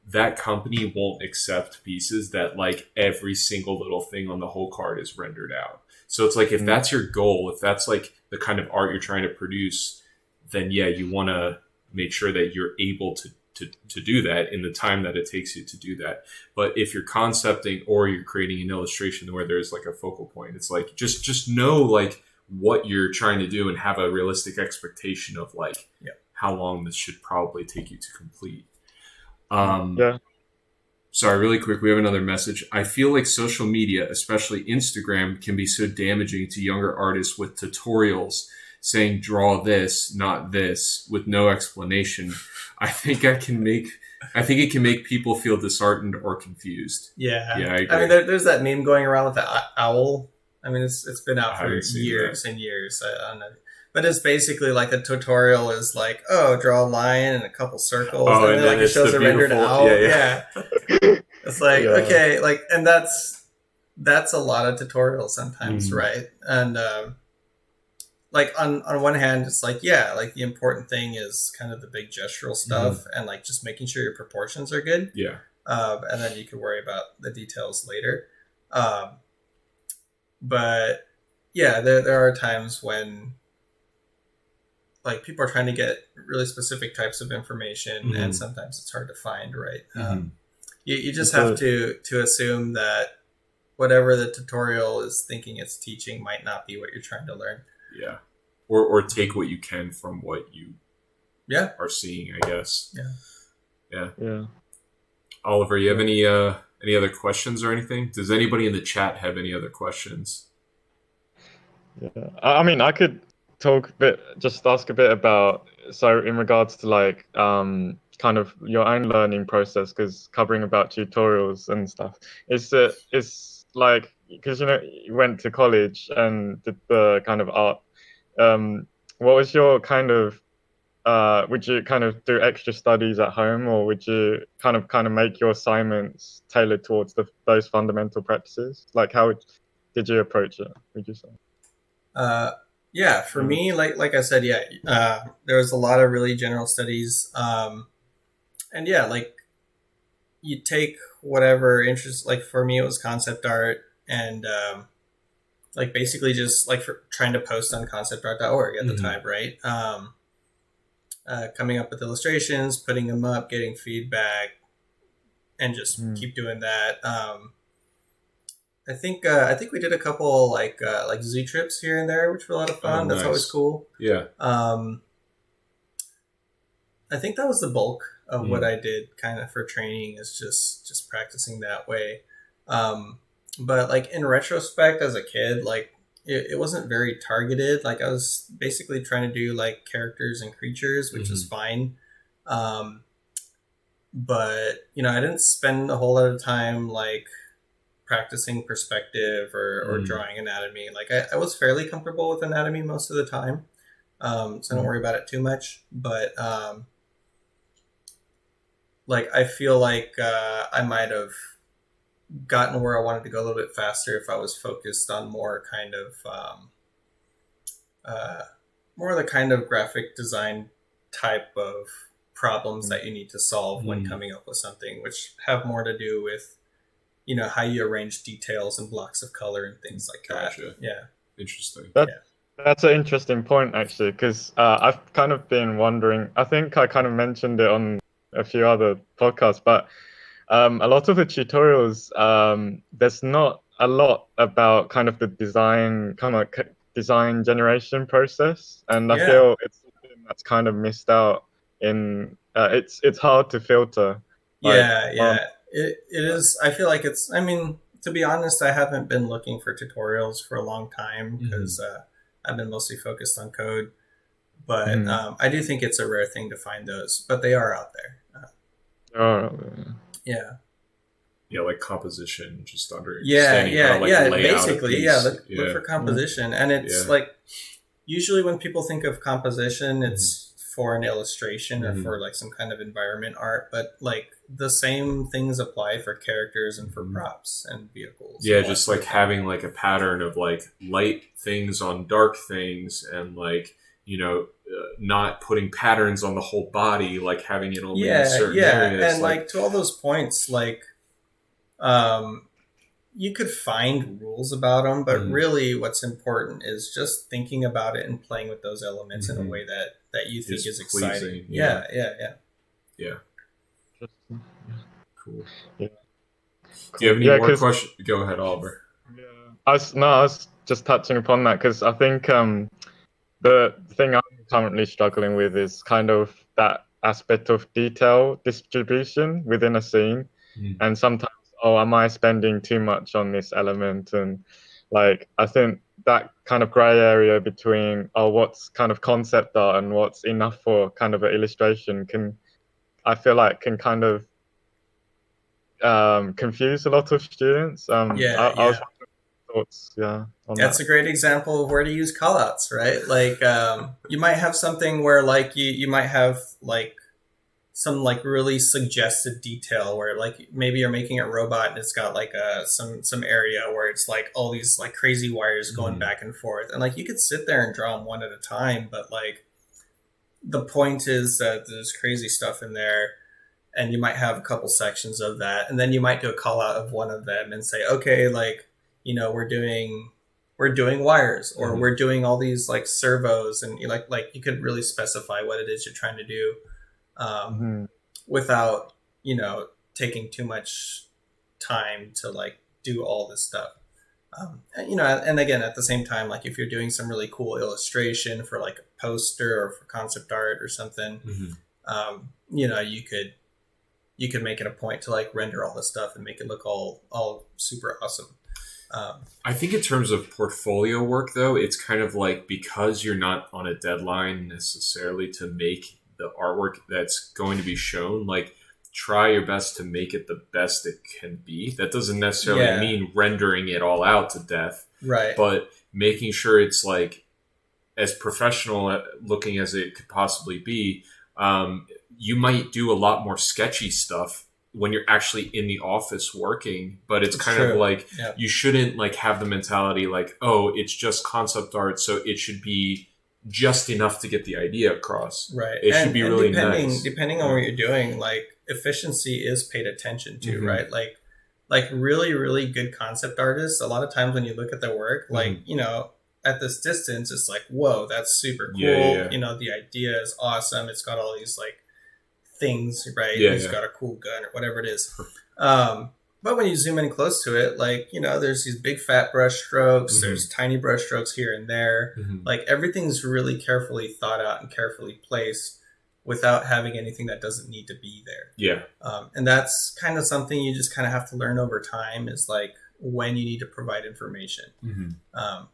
that company won't accept pieces that like every single little thing on the whole card is rendered out. So it's like, if that's your goal, if that's like the kind of art you're trying to produce, then yeah, you want to make sure that you're able to do that in the time that it takes you to do that. But if you're concepting or you're creating an illustration where there's like a focal point, it's like, just know like what you're trying to do and have a realistic expectation of like how long this should probably take you to complete. Sorry, really quick, we have another message. I feel like social media, especially Instagram, can be so damaging to younger artists with tutorials saying draw this, not this, with no explanation. I think it can make people feel disheartened or confused.
Yeah,
I agree.
I mean, there's that meme going around with the owl. I mean, it's been out for years and years. I don't know. But it's basically like a tutorial is like, oh, draw a line and a couple circles, and then like it shows a rendered owl. Yeah. It's like, okay, like, and that's a lot of tutorials sometimes, right? And like on one hand, it's like, yeah, like the important thing is kind of the big gestural stuff and like just making sure your proportions are good.
Yeah.
And then you can worry about the details later. But yeah, there are times when like people are trying to get really specific types of information and sometimes it's hard to find, right? You just have to assume that whatever the tutorial is thinking it's teaching might not be what you're trying to learn.
Yeah. Or take what you can from what you are seeing, I guess. Yeah. Oliver, you have any other questions or anything? Does anybody in the chat have any other questions?
Yeah. I mean, I could just ask a bit about, so in regards to like kind of your own learning process, because covering about tutorials and stuff, it's like, because you went to college and did the kind of art, what was your kind of would you kind of do extra studies at home, or would you kind of make your assignments tailored towards those fundamental practices? Like, how did you approach it, would you say?
Yeah, for me, like I said, there was a lot of really general studies. And yeah, like you take whatever interest, like for me, it was concept art and like basically just like for trying to post on conceptart.org at the time, right? Coming up with illustrations, putting them up, getting feedback, and just keep doing that. I think we did a couple like zoo trips here and there, which were a lot of fun. That's always cool.
Yeah.
I think that was the bulk of what I did kind of for training, is just practicing that way. But like in retrospect, as a kid, like it wasn't very targeted. Like I was basically trying to do like characters and creatures, which is fine. But I didn't spend a whole lot of time like practicing perspective or drawing anatomy. Like I was fairly comfortable with anatomy most of the time. So I don't worry about it too much, but like I feel like I might have gotten where I wanted to go a little bit faster if I was focused on more kind of more of the kind of graphic design type of problems that you need to solve when coming up with something, which have more to do with how you arrange details and blocks of color and things like that. Yeah.
Interesting.
That's an interesting point, actually, because I've kind of been wondering, I think I kind of mentioned it on a few other podcasts, but a lot of the tutorials, there's not a lot about kind of the design generation process, and I feel it's something that's kind of missed out in. It's hard to filter.
It is. I feel like it's. I mean, to be honest, I haven't been looking for tutorials for a long time because I've been mostly focused on code. But I do think it's a rare thing to find those, but they are out there.
Yeah, like composition, just understanding
basically, look for composition. And it's like, usually when people think of composition, it's for an illustration or for like some kind of environment art, but like the same things apply for characters and for props and vehicles.
Yeah, just like having like a pattern of like light things on dark things and like not putting patterns on the whole body, like having it only in certain areas.
And like to all those points, like you could find rules about them, but really what's important is just thinking about it and playing with those elements in a way that you think is exciting.
Pleasing.
Yeah.
Cool.
Yeah.
Do you have any more questions? Go ahead, Oliver.
Yeah. I was just touching upon that because I think the thing I'm currently struggling with is kind of that aspect of detail distribution within a scene. And sometimes, am I spending too much on this element? And like, I think that kind of gray area between, what's kind of concept art and what's enough for kind of an illustration can kind of confuse a lot of students. I was wondering thoughts,
that's a great example of where to use callouts, right? Like you might have something where like you might have like some like really suggestive detail where like maybe you're making a robot and it's got like some area where it's like all these like crazy wires going back and forth, and like you could sit there and draw them one at a time, but like the point is that there's crazy stuff in there. And you might have a couple sections of that, and then you might do a call out of one of them and say, okay, like, we're doing wires, or we're doing all these like servos, and like you could really specify what it is you're trying to do, without taking too much time to like do all this stuff. And again, at the same time, like if you're doing some really cool illustration for like a poster or for concept art or something, you could make it a point to like render all this stuff and make it look all super awesome.
I think in terms of portfolio work, though, it's kind of like, because you're not on a deadline necessarily to make the artwork that's going to be shown, like try your best to make it the best it can be. That doesn't necessarily mean rendering it all out to death,
right?
But making sure it's like as professional looking as it could possibly be. You might do a lot more sketchy stuff when you're actually in the office working, but it's kind of like you shouldn't like have the mentality like, oh, it's just concept art, so it should be just enough to get the idea across.
Right.
It should be really nice.
Depending on what you're doing, like efficiency is paid attention to, right? Like really, really good concept artists, a lot of times when you look at their work, like, at this distance, it's like, whoa, that's super cool.
Yeah.
The idea is awesome. It's got all these like things, right? He's got a cool gun or whatever it is. But when you zoom in close to it, like, there's these big fat brush strokes, there's tiny brush strokes here and there. Like everything's really carefully thought out and carefully placed without having anything that doesn't need to be there.
Yeah.
And that's kind of something you just kind of have to learn over time, is like when you need to provide information.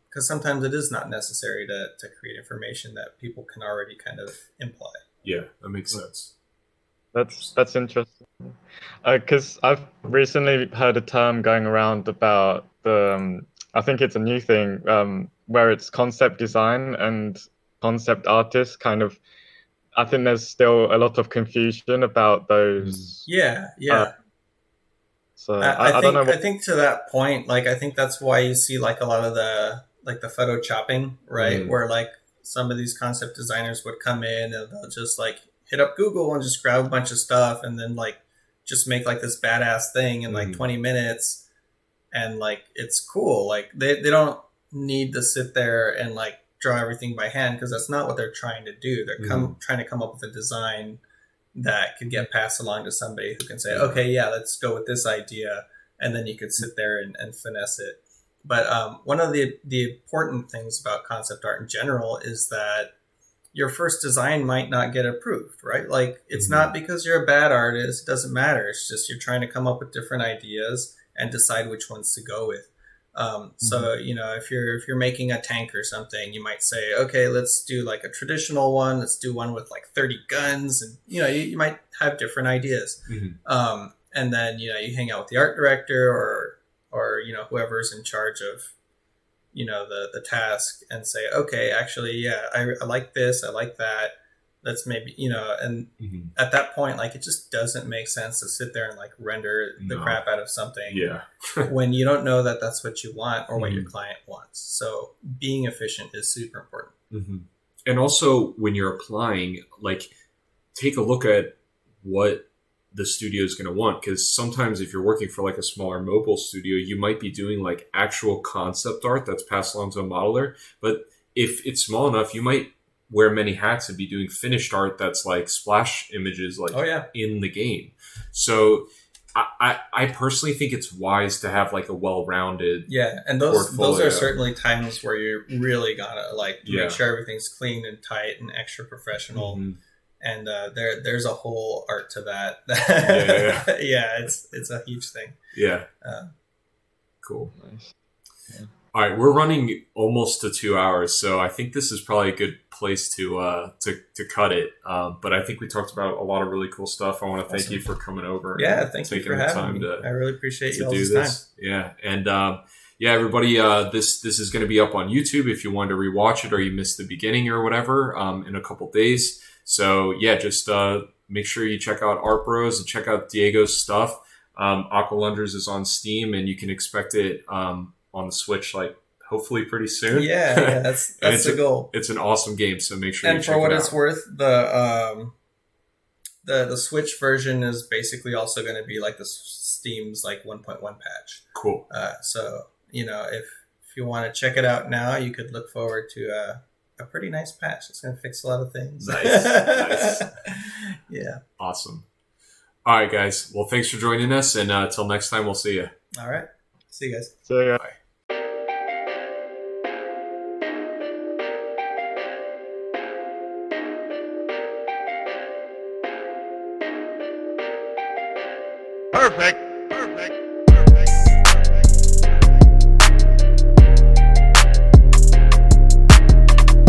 Because sometimes it is not necessary to create information that people can already kind of imply.
Yeah, that makes sense.
That's interesting. Because I've recently heard a term going around about I think it's a new thing, where it's concept design and concept artists kind of. I think there's still a lot of confusion about those. So I don't know.
I think to that point, like I think that's why you see like a lot of the photo chopping, right? Where like some of these concept designers would come in and they'll just like hit up Google and just grab a bunch of stuff and then like just make like this badass thing in like 20 minutes, and like it's cool. Like they don't need to sit there and like draw everything by hand, because that's not what they're trying to do. They're trying to come up with a design that could get passed along to somebody who can say, okay, let's go with this idea, and then you could sit there and finesse it. But one of the important things about concept art in general is that your first design might not get approved, right? Like it's not because you're a bad artist, it doesn't matter. It's just you're trying to come up with different ideas and decide which ones to go with. So, if you're making a tank or something, you might say, okay, let's do like a traditional one. Let's do one with like 30 guns. And, you might have different ideas. And then, you hang out with the art director or whoever's in charge of, the task, and say, okay, actually, I like this. I like that. Let's maybe, and at that point, like, it just doesn't make sense to sit there and like render the crap out of something when you don't know that that's what you want or what your client wants. So being efficient is super important.
And also when you're applying, like take a look at what the studio is going to want, because sometimes if you're working for like a smaller mobile studio, you might be doing like actual concept art that's passed along to a modeler. But if it's small enough, you might wear many hats and be doing finished art that's like splash images like in the game. So I personally think it's wise to have like a well-rounded
and those are certainly times where you really gotta like make sure everything's clean and tight and extra professional. Mm-hmm. And there's a whole art to that. It's a huge thing.
Cool. Nice. Yeah. All right, we're running almost to 2 hours, so I think this is probably a good place to cut it. But I think we talked about a lot of really cool stuff. I want to thank you for coming over.
Yeah, thank you for having me. I really appreciate you all this time.
Yeah, and everybody, this is going to be up on YouTube if you wanted to rewatch it or you missed the beginning or whatever in a couple days. So just make sure you check out Art Bros and check out Diego's stuff. Aqua Lungers is on Steam, and you can expect it on the Switch like hopefully pretty soon.
Yeah, that's the goal.
It's an awesome game, so make sure you check it out.
And for what it's worth, the Switch version is basically also going to be like the Steam's like 1.1 patch.
Cool.
So if you want to check it out now, you could look forward to a pretty nice patch. It's going to fix a lot of things.
Nice.
Yeah.
Awesome. All right, guys. Well, thanks for joining us, and until next time, we'll see you.
All right. See you guys.
See you.
Bye.
Perfect.